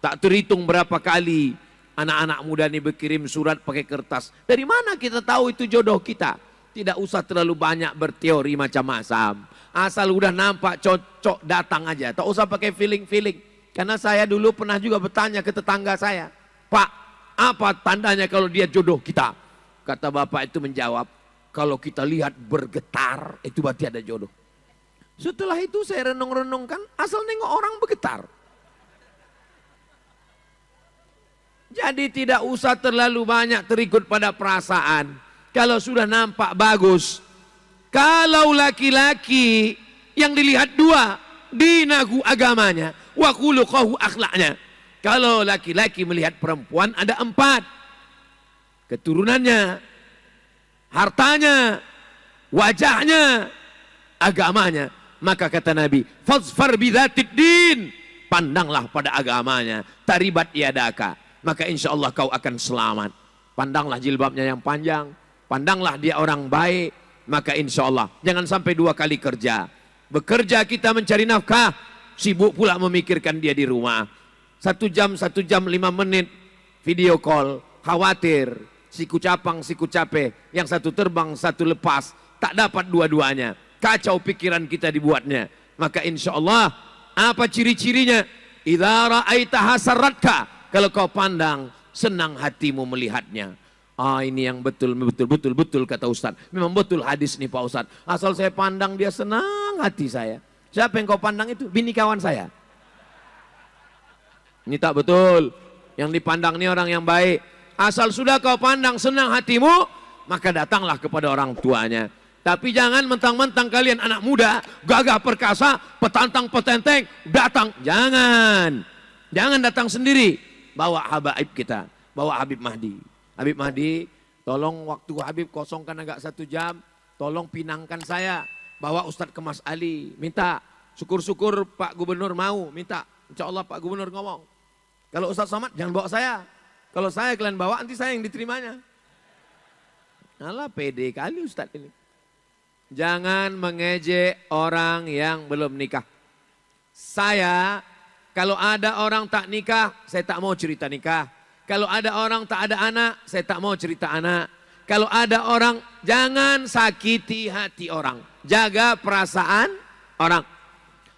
Tak terhitung berapa kali anak-anak muda ini berkirim surat pakai kertas. Dari mana kita tahu itu jodoh kita? Tidak usah terlalu banyak berteori macam-macam. Asal udah nampak cocok datang aja. Tak usah pakai feeling-feeling. Karena saya dulu pernah juga bertanya ke tetangga saya, Pak, apa tandanya kalau dia jodoh kita? Kata bapak itu menjawab, kalau kita lihat bergetar, itu berarti ada jodoh. Setelah itu saya renung-renungkan, asal nengok orang bergetar. Jadi tidak usah terlalu banyak terikut pada perasaan. Kalau sudah nampak bagus. Kalau laki-laki yang dilihat 2, dinahu agamanya, wa khuluquhu akhlaknya. Kalau laki-laki melihat perempuan ada 4. Keturunannya, hartanya, wajahnya, agamanya. Maka kata Nabi, fazfar bidzatid din. Pandanglah pada agamanya, taribat yadaka. Maka insya Allah kau akan selamat. Pandanglah jilbabnya yang panjang, pandanglah dia orang baik, maka insya Allah jangan sampai 2 kali kerja. Bekerja kita mencari nafkah, sibuk pula memikirkan dia di rumah. 1 jam 5 menit video call, khawatir siku capang siku capek, yang satu terbang satu lepas, tak dapat dua-duanya. Kacau pikiran kita dibuatnya. Maka insya Allah apa ciri-cirinya? Idza ra'aitaha sarratka. Kalau kau pandang, senang hatimu melihatnya. Ah, ini yang betul kata Ustaz. Memang betul hadis nih Pak Ustaz. Asal saya pandang dia senang hati saya. Siapa yang kau pandang itu? Bini kawan saya. Ini tak betul. Yang dipandang ini orang yang baik. Asal sudah kau pandang senang hatimu, maka datanglah kepada orang tuanya. Tapi jangan mentang-mentang kalian anak muda, gagah perkasa, petantang petenteng, datang. Jangan datang sendiri. Bawa habaib kita, bawa Habib Mahdi. Habib Mahdi, tolong waktu Habib kosongkan agak 1 jam, tolong pinangkan saya. Bawa Ustadz ke Mas Ali, minta Syukur-syukur Pak Gubernur mau minta. Insya Allah Pak Gubernur ngomong. Kalau Ustadz Somad jangan bawa saya. Kalau saya kalian bawa nanti saya yang diterimanya. Alah pede kali Ustadz ini. Jangan mengejek orang yang belum nikah. Saya kalau ada orang tak nikah, saya tak mau cerita nikah. Kalau ada orang tak ada anak, saya tak mau cerita anak. Kalau ada orang, jangan sakiti hati orang. Jaga perasaan orang.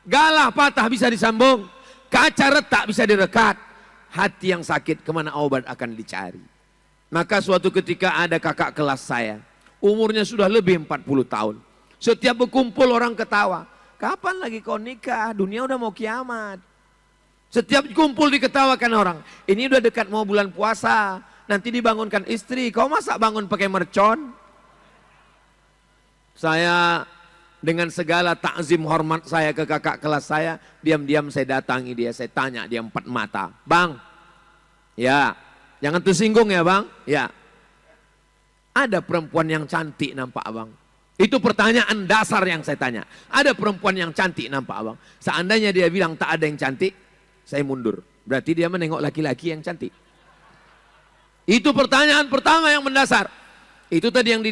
Galah patah bisa disambung. Kaca retak bisa direkat. Hati yang sakit kemana obat akan dicari. Maka suatu ketika ada kakak kelas saya. Umurnya sudah lebih 40 tahun. Setiap berkumpul orang ketawa. Kapan lagi kau nikah? Dunia udah mau kiamat. Setiap kumpul diketawakan orang. Ini udah dekat mau bulan puasa. Nanti dibangunkan istri. Kau masa bangun pakai mercon? Saya dengan segala takzim hormat saya ke kakak kelas saya. Diam-diam saya datangi dia. Saya tanya dia 4 mata. Bang. Ya. Jangan tersinggung ya bang. Ya. Ada perempuan yang cantik nampak abang. Itu pertanyaan dasar yang saya tanya. Ada perempuan yang cantik nampak abang. Seandainya dia bilang tak ada yang cantik. Saya mundur. Berarti dia menengok laki-laki yang cantik. Itu pertanyaan pertama yang mendasar. Itu tadi yang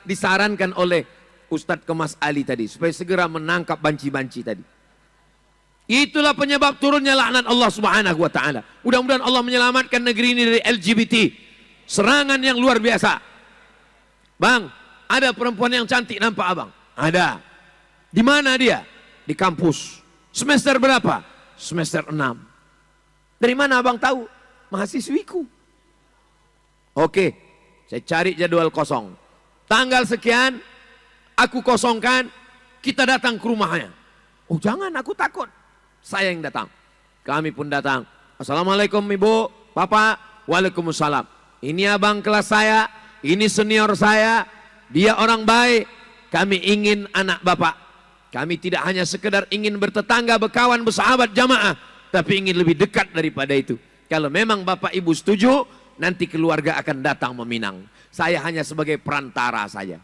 disarankan oleh Ustadz Kemas Ali tadi. Supaya segera menangkap banci-banci tadi. Itulah penyebab turunnya laknat Allah Subhanahu wa ta'ala. Mudah-mudahan Allah menyelamatkan negeri ini dari LGBT. Serangan yang luar biasa. Bang, ada perempuan yang cantik nampak abang? Ada. Di mana dia? Di kampus. Semester berapa? Semester 6. Dari mana abang tahu? Mahasiswiku. Oke, saya cari jadwal kosong. Tanggal sekian, aku kosongkan, kita datang ke rumahnya. Oh jangan, aku takut. Saya yang datang. Kami pun datang. Assalamualaikum ibu, bapak. Waalaikumsalam. Ini abang kelas saya, ini senior saya. Dia orang baik. Kami ingin anak bapak. Kami tidak hanya sekedar ingin bertetangga, berkawan, bersahabat, jamaah. Tapi ingin lebih dekat daripada itu. Kalau memang bapak ibu setuju, nanti keluarga akan datang meminang. Saya hanya sebagai perantara saja.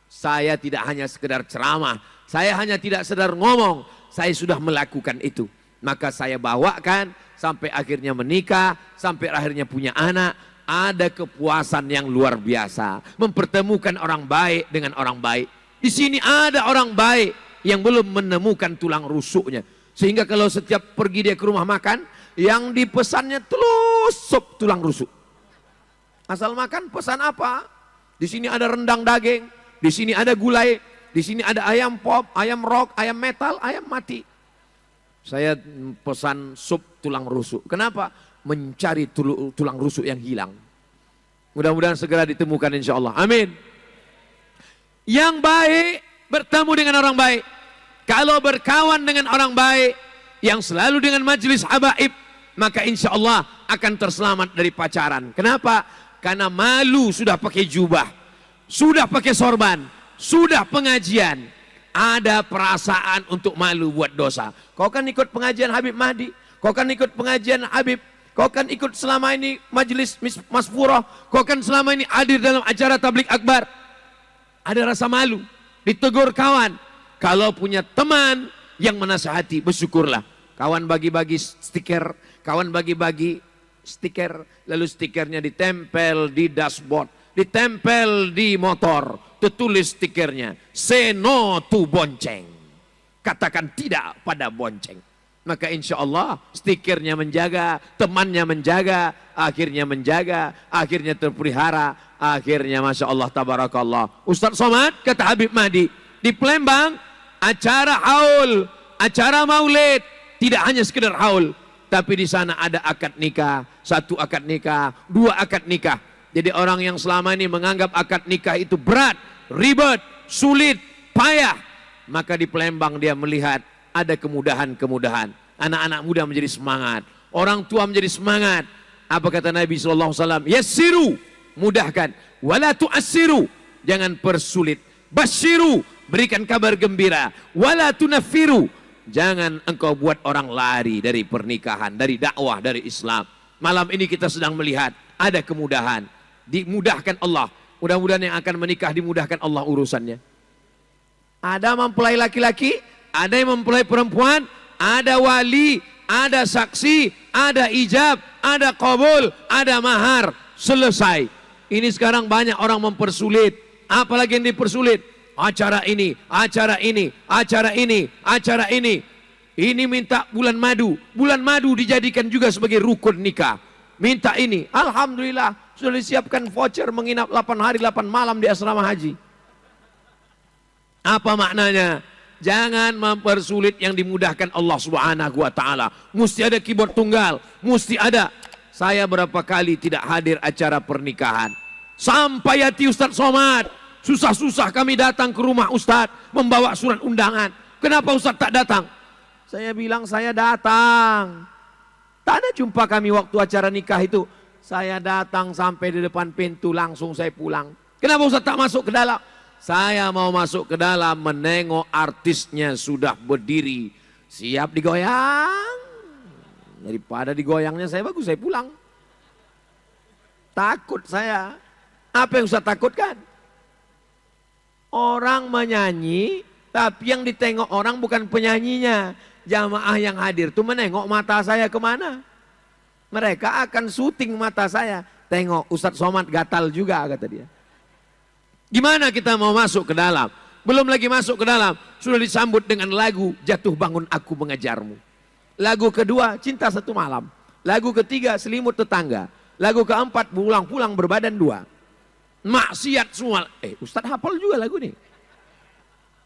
Saya tidak hanya sekedar ceramah. Saya hanya tidak sekedar ngomong. Saya sudah melakukan itu. Maka saya bawakan sampai akhirnya menikah. Sampai akhirnya punya anak. Ada kepuasan yang luar biasa. Mempertemukan orang baik dengan orang baik. Di sini ada orang baik yang belum menemukan tulang rusuknya. Sehingga kalau setiap pergi dia ke rumah makan, yang dipesannya telusup tulang rusuk. Asal makan pesan apa? Di sini ada rendang daging, di sini ada gulai, di sini ada ayam pop, ayam rock, ayam metal, ayam mati. Saya pesan sup tulang rusuk. Kenapa? Mencari tulang rusuk yang hilang. Mudah-mudahan segera ditemukan insya Allah. Amin. Yang baik bertemu dengan orang baik. Kalau berkawan dengan orang baik yang selalu dengan majelis habaib, maka insya Allah akan terselamat dari pacaran. Kenapa? Karena malu sudah pakai jubah, sudah pakai sorban, sudah pengajian. Ada perasaan untuk malu buat dosa. Kau kan ikut pengajian Habib Mahdi, kau kan ikut pengajian Habib, kau kan ikut selama ini majelis Masfurah, kau kan selama ini hadir dalam acara tablik akbar. Ada rasa malu. Ditegur kawan. Kalau punya teman yang menasihati, bersyukurlah. Kawan bagi-bagi stiker, kawan bagi-bagi stiker, lalu stikernya ditempel di dashboard, ditempel di motor, tertulis stikernya, say no to bonceng. Katakan tidak pada bonceng. Maka insya Allah stikernya menjaga, temannya menjaga, akhirnya terpelihara, akhirnya Masya Allah tabarakallah. Ustadz Somad kata Habib Mahdi, di Palembang acara haul, acara maulid, tidak hanya sekedar haul, tapi di sana ada akad nikah, 1 akad nikah, 2 akad nikah. Jadi orang yang selama ini menganggap akad nikah itu berat, ribet, sulit, payah, maka di Palembang dia melihat ada kemudahan-kemudahan. Anak-anak muda menjadi semangat, orang tua menjadi semangat. Apa kata Nabi SAW? Yassiru, mudahkan, wala tu'assiru, jangan persulit. Basyiru, berikan kabar gembira. Wala tunaffiru, jangan engkau buat orang lari dari pernikahan, dari dakwah, dari Islam. Malam ini kita sedang melihat ada kemudahan, dimudahkan Allah. Mudah-mudahan yang akan menikah dimudahkan Allah urusannya. Ada mempelai laki-laki ada yang mempelai perempuan, ada wali, ada saksi, ada ijab, ada qabul, ada mahar. Selesai. Ini sekarang banyak orang mempersulit. Apalagi yang dipersulit? Acara ini, acara ini, acara ini, acara ini. Ini minta bulan madu. Bulan madu dijadikan juga sebagai rukun nikah. Minta ini. Alhamdulillah sudah disiapkan voucher menginap 8 hari 8 malam di asrama haji. Apa maknanya? Jangan mempersulit yang dimudahkan Allah Subhanahu wa taala. Mesti ada keyboard tunggal, mesti ada. Saya berapa kali tidak hadir acara pernikahan. Sampai hati Ustadz Somad, susah-susah kami datang ke rumah Ustadz membawa surat undangan. Kenapa Ustadz tak datang? Saya bilang saya datang. Tak ada jumpa kami waktu acara nikah itu. Saya datang sampai di depan pintu langsung saya pulang. Kenapa Ustadz tak masuk ke dalam? Saya mau masuk ke dalam menengok artisnya sudah berdiri. Siap digoyang. Daripada digoyangnya saya bagus, saya pulang. Takut saya. Apa yang Ustaz takutkan? Orang menyanyi, tapi yang ditengok orang bukan penyanyinya. Jamaah yang hadir itu menengok mata saya kemana. Mereka akan syuting mata saya. Tengok Ustadz Somad gatal juga kata dia. Gimana kita mau masuk ke dalam? Belum lagi masuk ke dalam, sudah disambut dengan lagu Jatuh Bangun Aku Mengejarmu. Lagu kedua, Cinta Satu Malam. Lagu ketiga, Selimut Tetangga. Lagu keempat, Pulang-pulang Berbadan Dua. Maksiat semua. Ustadz hafal juga lagu ini.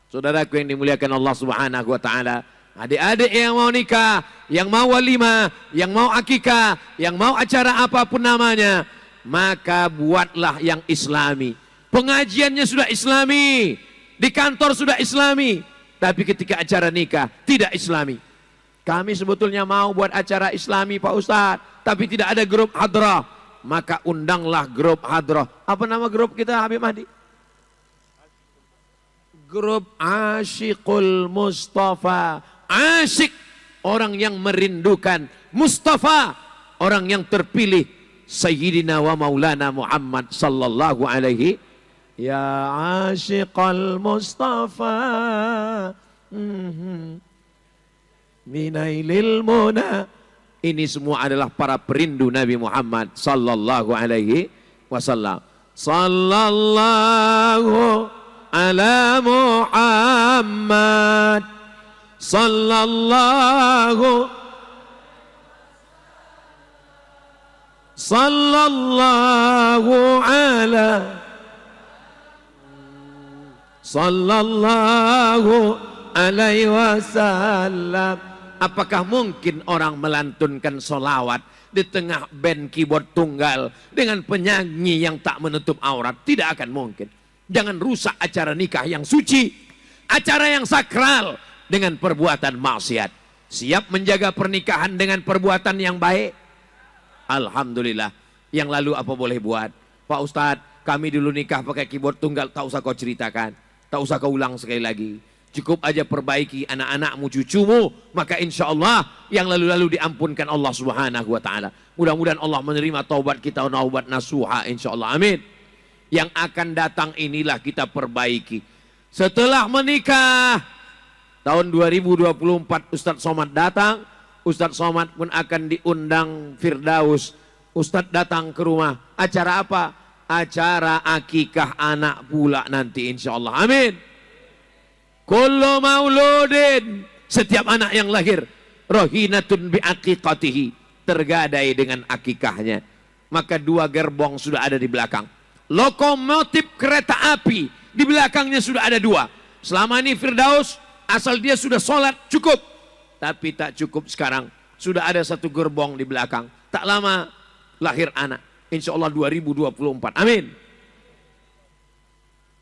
Saudaraku yang dimuliakan Allah Subhanahu wa taala, adik-adik yang mau nikah, yang mau walimah, yang mau akikah, yang mau acara apapun namanya, maka buatlah yang islami. Pengajiannya sudah islami, di kantor sudah islami, tapi ketika acara nikah tidak islami. Kami sebetulnya mau buat acara islami Pak Ustadz, tapi tidak ada grup hadrah. Maka undanglah grup hadrah. Apa nama grup kita Habib Mahdi? Grup Asyiqul Mustafa. Asyik, orang yang merindukan. Mustafa, orang yang terpilih. Sayyidina wa maulana Muhammad sallallahu alaihi. Ya Asyiqal Mustafa. Minailil muna. Ini semua adalah para perindu Nabi Muhammad sallallahu alaihi wasallam. Sallallahu ala Muhammad sallallahu ala sallallahu alaihi wasallam. Apakah mungkin orang melantunkan solawat di tengah band keyboard tunggal dengan penyanyi yang tak menutup aurat? Tidak akan mungkin. Jangan rusak acara nikah yang suci, acara yang sakral dengan perbuatan maksiat. Siap menjaga pernikahan dengan perbuatan yang baik? Alhamdulillah. Yang lalu apa boleh buat? Pak Ustadz, kami dulu nikah pakai keyboard tunggal, tak usah kau ceritakan, tak usah kau ulang sekali lagi. Cukup aja perbaiki anak-anakmu, cucumu, maka insya Allah yang lalu-lalu diampunkan Allah Subhanahu wa taala. Mudah-mudahan Allah menerima taubat kita, taubat nasuha insya Allah. Amin. Yang akan datang inilah kita perbaiki. Setelah menikah tahun 2024 Ustadz Somad datang, Ustadz Somad pun akan diundang Firdaus. Ustadz datang ke rumah. Acara apa? Acara akikah anak pula nanti insya Allah. Amin. Kullu mauludin, setiap anak yang lahir, rohinatun bi aqiqatihi, tergadai dengan akikahnya. Maka 2 gerbong sudah ada di belakang. Lokomotif kereta api di belakangnya sudah ada 2. Selama ini Firdaus asal dia sudah sholat cukup, tapi tak cukup sekarang. Sudah ada 1 gerbong di belakang. Tak lama lahir anak. Insya Allah 2024. Amin.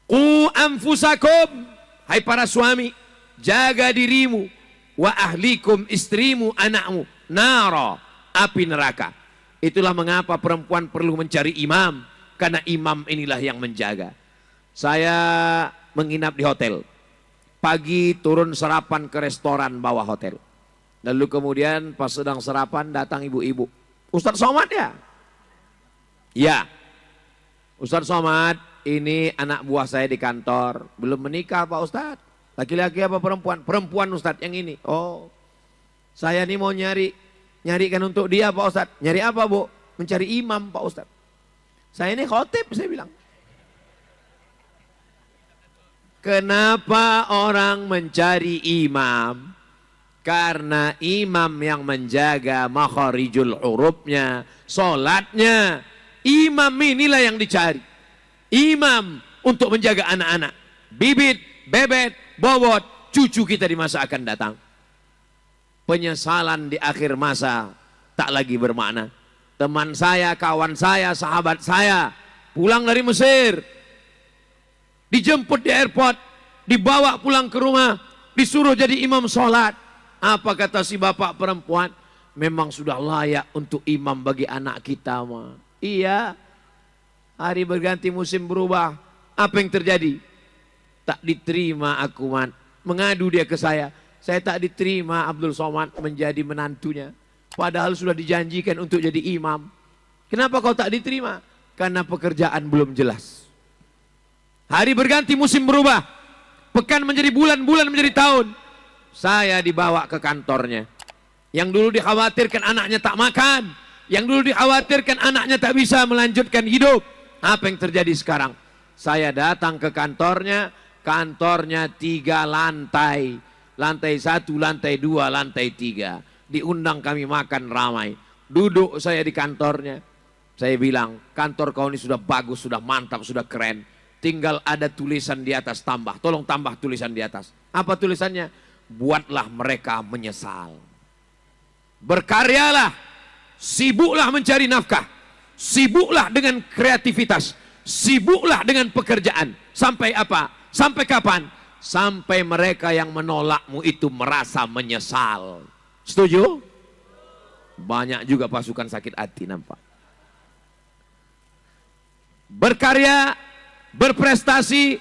Qu anfusakum, hai para suami, jaga dirimu, wa ahlikum, istrimu, anakmu, nara, api neraka. Itulah mengapa perempuan perlu mencari imam, karena imam inilah yang menjaga. Saya menginap di hotel. Pagi turun sarapan ke restoran bawah hotel. Lalu kemudian pas sedang sarapan datang ibu-ibu. Ustadz Somad ya? Ya. Ustadz Somad, ini anak buah saya di kantor. Belum menikah Pak Ustadz. Laki-laki apa perempuan? Perempuan Ustadz, yang ini. Oh, saya ini mau nyarikan untuk dia Pak Ustadz. Nyari apa Bu? Mencari imam Pak Ustadz. Saya ini khotib, saya bilang. Kenapa orang mencari imam? Karena imam yang menjaga makharijul hurufnya, sholatnya. Imam inilah yang dicari. Imam untuk menjaga anak-anak. Bibit, bebet, bobot, cucu kita di masa akan datang. Penyesalan di akhir masa tak lagi bermakna. Teman saya, kawan saya, sahabat saya pulang dari Mesir, dijemput di airport, dibawa pulang ke rumah, disuruh jadi imam sholat. Apa kata si bapak perempuan? Memang sudah layak untuk imam bagi anak kita mah. Iya, hari berganti musim berubah. Apa yang terjadi? Tak diterima aku man. Mengadu dia ke saya tak diterima Abdul Somad menjadi menantunya. Padahal sudah dijanjikan untuk jadi imam. Kenapa kau tak diterima? Karena pekerjaan belum jelas. Hari berganti musim berubah. Pekan menjadi bulan, bulan menjadi tahun. Saya dibawa ke kantornya. Yang dulu dikhawatirkan anaknya tak makan. Yang dulu dikhawatirkan anaknya tak bisa melanjutkan hidup. Apa yang terjadi sekarang? Saya datang ke kantornya. Kantornya 3 lantai. Lantai 1, lantai 2, lantai 3. Diundang kami makan ramai. Duduk saya di kantornya. Saya bilang, kantor kau ini sudah bagus, sudah mantap, sudah keren. Tinggal ada tulisan di atas tambah. Tolong tambah tulisan di atas. Apa tulisannya? Buatlah mereka menyesal. Berkaryalah. Sibuklah mencari nafkah. Sibuklah dengan kreativitas. Sibuklah dengan pekerjaan. Sampai apa? Sampai kapan? Sampai mereka yang menolakmu itu merasa menyesal. Setuju? Banyak juga pasukan sakit hati nampak. Berkarya, berprestasi,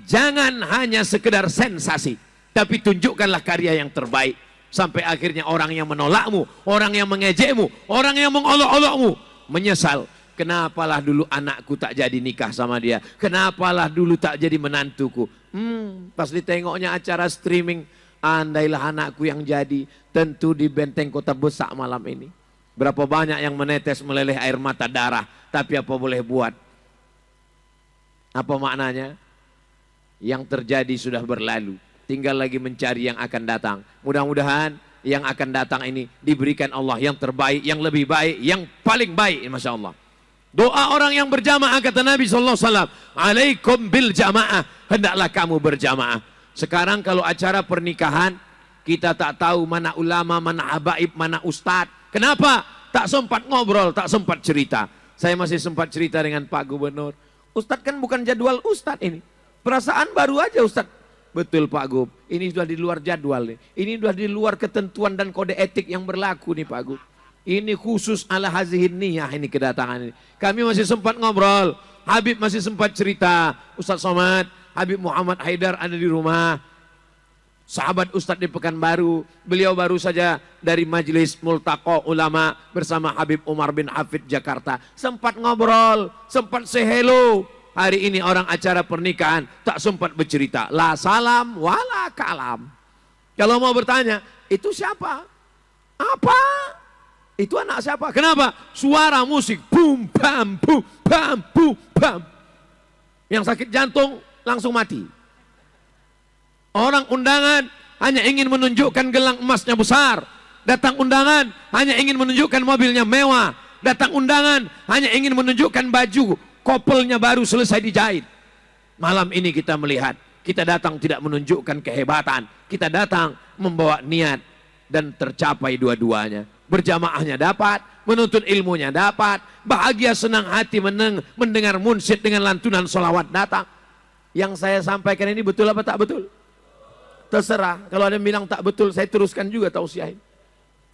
jangan hanya sekedar sensasi, tapi tunjukkanlah karya yang terbaik. Sampai akhirnya orang yang menolakmu, orang yang mengejekmu, orang yang mengolok-olokmu menyesal. Kenapalah dulu anakku tak jadi nikah sama dia? Kenapalah dulu tak jadi menantuku? Pas ditengoknya acara streaming, andailah anakku yang jadi, tentu di benteng kota Besak malam ini. Berapa banyak yang menetes meleleh air mata darah, tapi apa boleh buat? Apa maknanya? Yang terjadi sudah berlalu, tinggal lagi mencari yang akan datang. Mudah-mudahan yang akan datang ini diberikan Allah yang terbaik, yang lebih baik, yang paling baik, Masya Allah. Doa orang yang berjamaah, kata Nabi SAW, alaikum bil jamaah, hendaklah kamu berjamaah. Sekarang kalau acara pernikahan, kita tak tahu mana ulama, mana habaib, mana ustadz. Kenapa? Tak sempat ngobrol, tak sempat cerita. Saya masih sempat cerita dengan Pak Gubernur. Ustadz kan bukan jadwal ustadz ini. Perasaan baru aja ustadz. Betul Pak Gub, ini sudah di luar jadwal nih. Ini sudah di luar ketentuan dan kode etik yang berlaku nih Pak Gub. Ini khusus ala hazihin niyah ini kedatangan ini. Kami masih sempat ngobrol, Habib masih sempat cerita, Ustadz Somad, Habib Muhammad Haidar ada di rumah, sahabat Ustadz di Pekanbaru, beliau baru saja dari Majelis Multaqo Ulama bersama Habib Umar bin Hafid Jakarta. Sempat ngobrol, sempat say hello. Hari ini orang acara pernikahan tak sempat bercerita. La salam wala kalam. Kalau mau bertanya, itu siapa? Apa? Itu anak siapa? Kenapa? Suara musik, bum, bam, bum, bam, bum, bam. Yang sakit jantung langsung mati. Orang undangan hanya ingin menunjukkan gelang emasnya besar. Datang undangan hanya ingin menunjukkan mobilnya mewah. Datang undangan hanya ingin menunjukkan baju kopelnya baru selesai dijahit. Malam ini kita melihat, kita datang tidak menunjukkan kehebatan. Kita datang membawa niat dan tercapai dua-duanya. Berjamaahnya dapat, menuntut ilmunya dapat, bahagia senang hati mendengar munsyid dengan lantunan sholawat datang. Yang saya sampaikan ini betul apa tak betul? Terserah, kalau ada yang bilang tak betul saya teruskan juga tausiahin.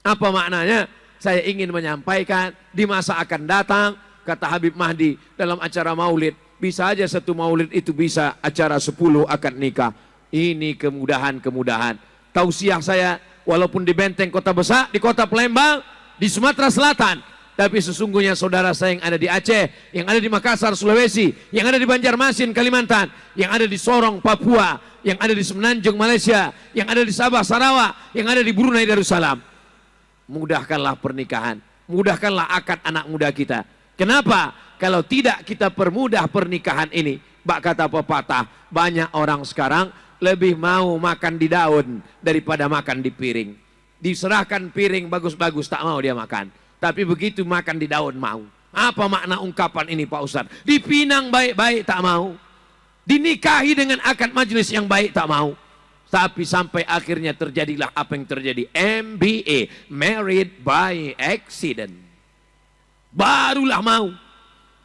Apa maknanya? Saya ingin menyampaikan di masa akan datang, kata Habib Mahdi dalam acara maulid, bisa aja satu maulid itu bisa acara 10 akad nikah. Ini kemudahan-kemudahan. Tausiah saya, walaupun di benteng kota Besak, di kota Palembang, di Sumatera Selatan, Tapi sesungguhnya saudara saya yang ada di Aceh, yang ada di Makassar, Sulawesi, yang ada di Banjarmasin, Kalimantan, yang ada di Sorong, Papua, yang ada di Semenanjung, Malaysia, yang ada di Sabah, Sarawak, yang ada di Brunei Darussalam. Mudahkanlah pernikahan, mudahkanlah akad anak muda kita. Kenapa? Kalau tidak kita permudah pernikahan ini, bak kata pepatah, banyak orang sekarang lebih mau makan di daun daripada makan di piring. Diserahkan piring bagus-bagus, tak mau dia makan. Tapi begitu makan di daun mau. Apa makna ungkapan ini Pak Ustadz? Dipinang baik-baik tak mau. Dinikahi dengan akad majelis yang baik tak mau. Tapi sampai akhirnya terjadilah apa yang terjadi. MBA, Married by Accident. Barulah mau.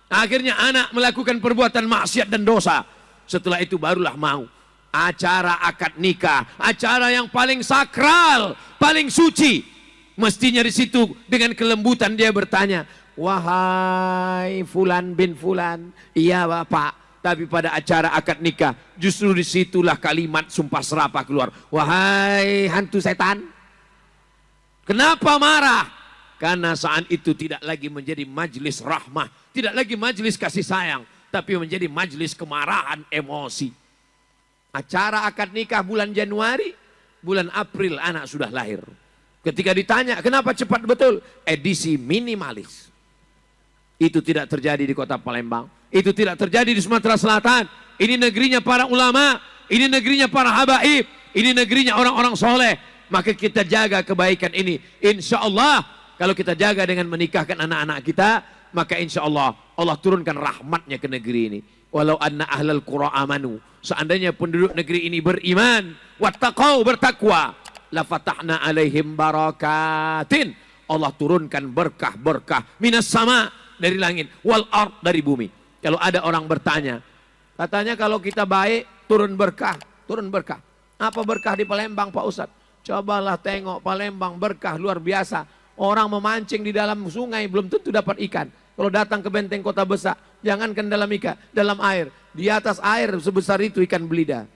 Akhirnya anak melakukan perbuatan maksiat dan dosa. Setelah itu barulah mau. Acara akad nikah, acara yang paling sakral, paling suci. Mestinya di situ dengan kelembutan dia bertanya, wahai Fulan bin Fulan, iya Bapak. Tapi pada acara akad nikah, justru disitulah kalimat sumpah serapah keluar. Wahai hantu setan. Kenapa marah? Karena saat itu tidak lagi menjadi majelis rahmah, tidak lagi majelis kasih sayang, tapi menjadi majelis kemarahan, emosi. Acara akad nikah bulan Januari, bulan April anak sudah lahir. Ketika ditanya, kenapa cepat betul? Edisi minimalis. Itu tidak terjadi di kota Palembang. Itu tidak terjadi di Sumatera Selatan. Ini negerinya para ulama. Ini negerinya para habaib. Ini negerinya orang-orang soleh. Maka kita jaga kebaikan ini. Insya Allah, kalau kita jaga dengan menikahkan anak-anak kita, maka insya Allah, Allah turunkan rahmatnya ke negeri ini. Walau anna ahlal qura amanu. Seandainya penduduk negeri ini beriman. Wattaqau, bertakwa. La fatahna alaihim barakatin. Allah turunkan berkah-berkah minas sama, dari langit, wal ard, dari bumi. Kalau ada orang bertanya, katanya kalau kita baik turun berkah, turun berkah. Apa berkah di Palembang Pak Ustadz? Cobalah tengok Palembang, berkah luar biasa. Orang memancing di dalam sungai belum tentu dapat ikan. Kalau datang ke benteng kota besar, jangankan dalam ikan, dalam air. Di atas air sebesar itu ikan belida.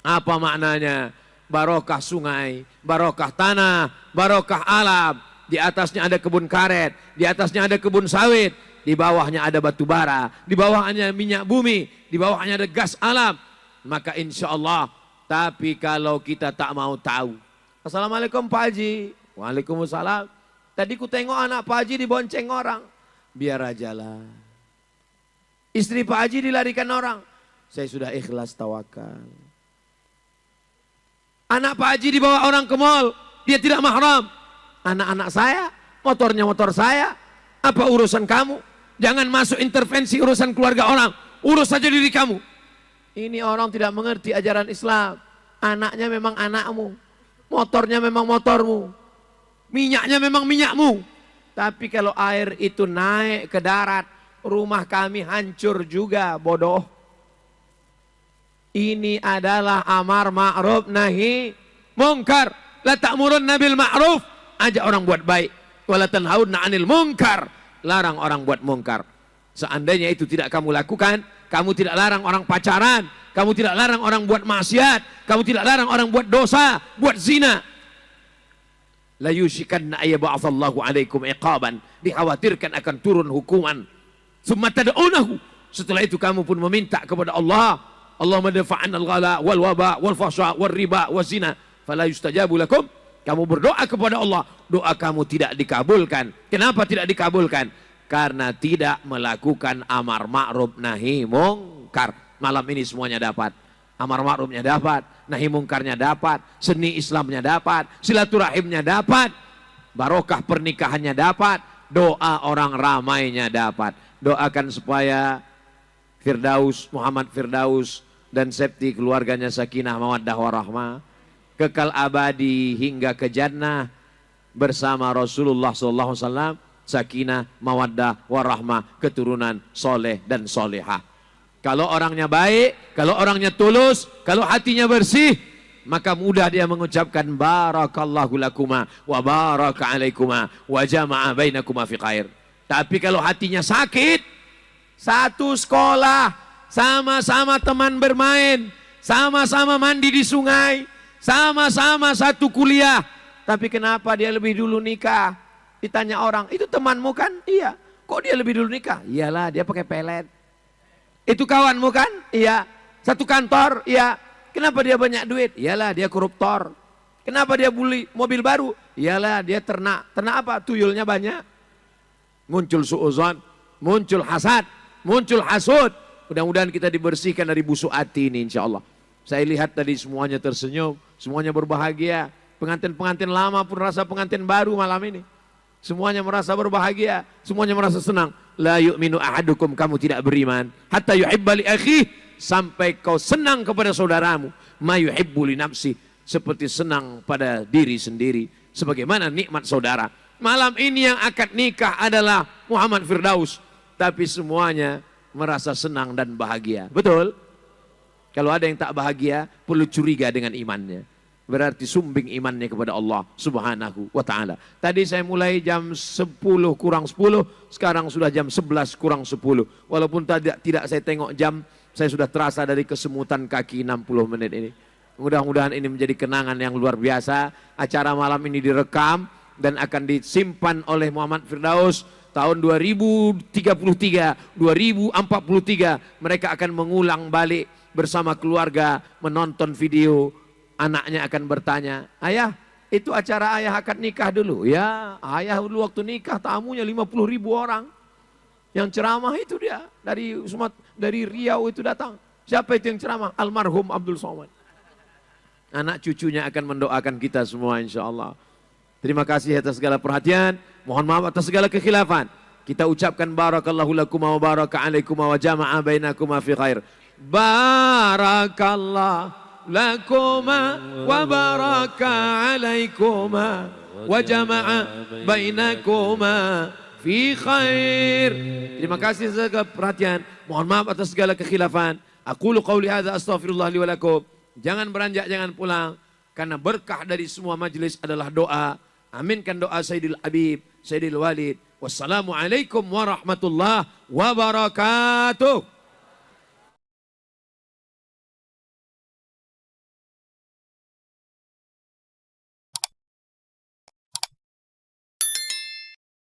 Apa maknanya? Barokah sungai, barokah tanah, barokah alam. Di atasnya ada kebun karet, di atasnya ada kebun sawit, di bawahnya ada batu bara, di bawahnya minyak bumi, di bawahnya ada gas alam. Maka insya Allah, tapi kalau kita tak mau tahu. Assalamualaikum Pak Haji. Waalaikumsalam. Tadi ku tengok anak Pak Haji dibonceng orang. Biar ajalah. Istri Pak Haji dilarikan orang. Saya sudah ikhlas tawakal. Anak Pak Haji dibawa orang ke mal, dia tidak mahram. Anak-anak saya, motornya motor saya. Apa urusan kamu? Jangan masuk intervensi urusan keluarga orang. Urus saja diri kamu. Ini orang tidak mengerti ajaran Islam. Anaknya memang anakmu. Motornya memang motormu. Minyaknya memang minyakmu. Tapi kalau air itu naik ke darat, rumah kami hancur juga, bodoh. Ini adalah amar ma'ruf nahi mungkar. La ta'murunna bil ma'ruf, ajak orang buat baik. Wa la tanhauna 'anil munkar, larang orang buat mungkar. Seandainya itu tidak kamu lakukan, kamu tidak larang orang pacaran, kamu tidak larang orang buat maksiat, kamu tidak larang orang buat dosa, buat zina. La yushikanna ayyab'atsallahu 'alaikum iqaban, dikhawatirkan akan turun hukuman. Summa tad'unahu, setelah itu kamu pun meminta kepada Allah, Allahumma dafa'an al-ghala wal waba wal fahsya wal riba wal zina fala yustajabu lakum. Kamu berdoa kepada Allah, doa kamu tidak dikabulkan. Kenapa tidak dikabulkan? Karena tidak melakukan amar ma'ruf nahi mungkar. Malam ini semuanya dapat. Amar ma'rufnya dapat, nahi mungkarnya dapat, seni Islamnya dapat, silaturahimnya dapat, barokah pernikahannya dapat, doa orang ramainya dapat. Doakan supaya Firdaus, Muhammad Firdaus dan Septi keluarganya sakinah mawaddah warahmah, kekal abadi hingga ke jannah bersama Rasulullah SAW, sakinah mawaddah warahmah, keturunan soleh dan solehah. Kalau orangnya baik, kalau orangnya tulus, kalau hatinya bersih, maka mudah dia mengucapkan barakallahu lakuma wa baraka alaikuma wa jama'a bainakuma fi khair. Tapi kalau hatinya sakit, satu sekolah, sama-sama teman bermain, sama-sama mandi di sungai, sama-sama satu kuliah, tapi kenapa dia lebih dulu nikah? Ditanya orang, itu temanmu kan? Iya. Kok dia lebih dulu nikah? Iyalah, dia pakai pelet. Itu kawanmu kan? Iya. Satu kantor? Iya. Kenapa dia banyak duit? Iyalah, dia koruptor. Kenapa dia beli mobil baru? Iyalah, dia ternak. Ternak apa? Tuyulnya banyak. Muncul suuzon, muncul hasad, muncul hasud. Mudah-mudahan kita dibersihkan dari busuk hati ini insya Allah. Saya lihat tadi semuanya tersenyum, semuanya berbahagia. Pengantin-pengantin lama pun rasa pengantin baru malam ini. Semuanya merasa berbahagia, semuanya merasa senang. La yu'minu ahadukum, kamu tidak beriman. Hatta yuhibba li akhih, sampai kau senang kepada saudaramu. Ma yuhibbu li nafsi, seperti senang pada diri sendiri. Sebagaimana nikmat saudara. Malam ini yang akad nikah adalah Muhammad Firdaus. Tapi semuanya merasa senang dan bahagia. Betul? Kalau ada yang tak bahagia, perlu curiga dengan imannya. Berarti sumbing imannya kepada Allah Subhanahu wa ta'ala. Tadi saya mulai jam 10 kurang 10, sekarang sudah jam 11 kurang 10. Walaupun tidak saya tengok jam, saya sudah terasa dari kesemutan kaki 60 menit ini. Mudah-mudahan ini menjadi kenangan yang luar biasa. Acara malam ini direkam dan akan disimpan oleh Muhammad Firdaus tahun 2033, 2043. Mereka akan mengulang balik bersama keluarga menonton video. Anaknya akan bertanya, ayah itu acara ayah akad nikah dulu. Ya, ayah dulu waktu nikah tamunya 50.000 orang. Yang ceramah itu dia dari Riau itu datang. Siapa itu yang ceramah? Almarhum Abdul Somad. Anak cucunya akan mendoakan kita semua insya Allah. Terima kasih atas segala perhatian. Mohon maaf atas segala kekhilafan. Kita ucapkan barakallahu lakum wa baraka alaikum wa jama'a bainakuma fi khair. Barakallah lakuma wa baraka alaikuma wa jama'a bainakuma fi khair. Terima kasih atas segala perhatian. Mohon maaf atas segala kekhilafan. Aqulu qawli hadza astaghfirullah li wa lakum. Jangan beranjak, jangan pulang. Karena berkah dari semua majelis adalah doa. Aminkan doa Sayyidil Habib, Sayyidil Walid. Wassalamualaikum warahmatullahi wabarakatuh.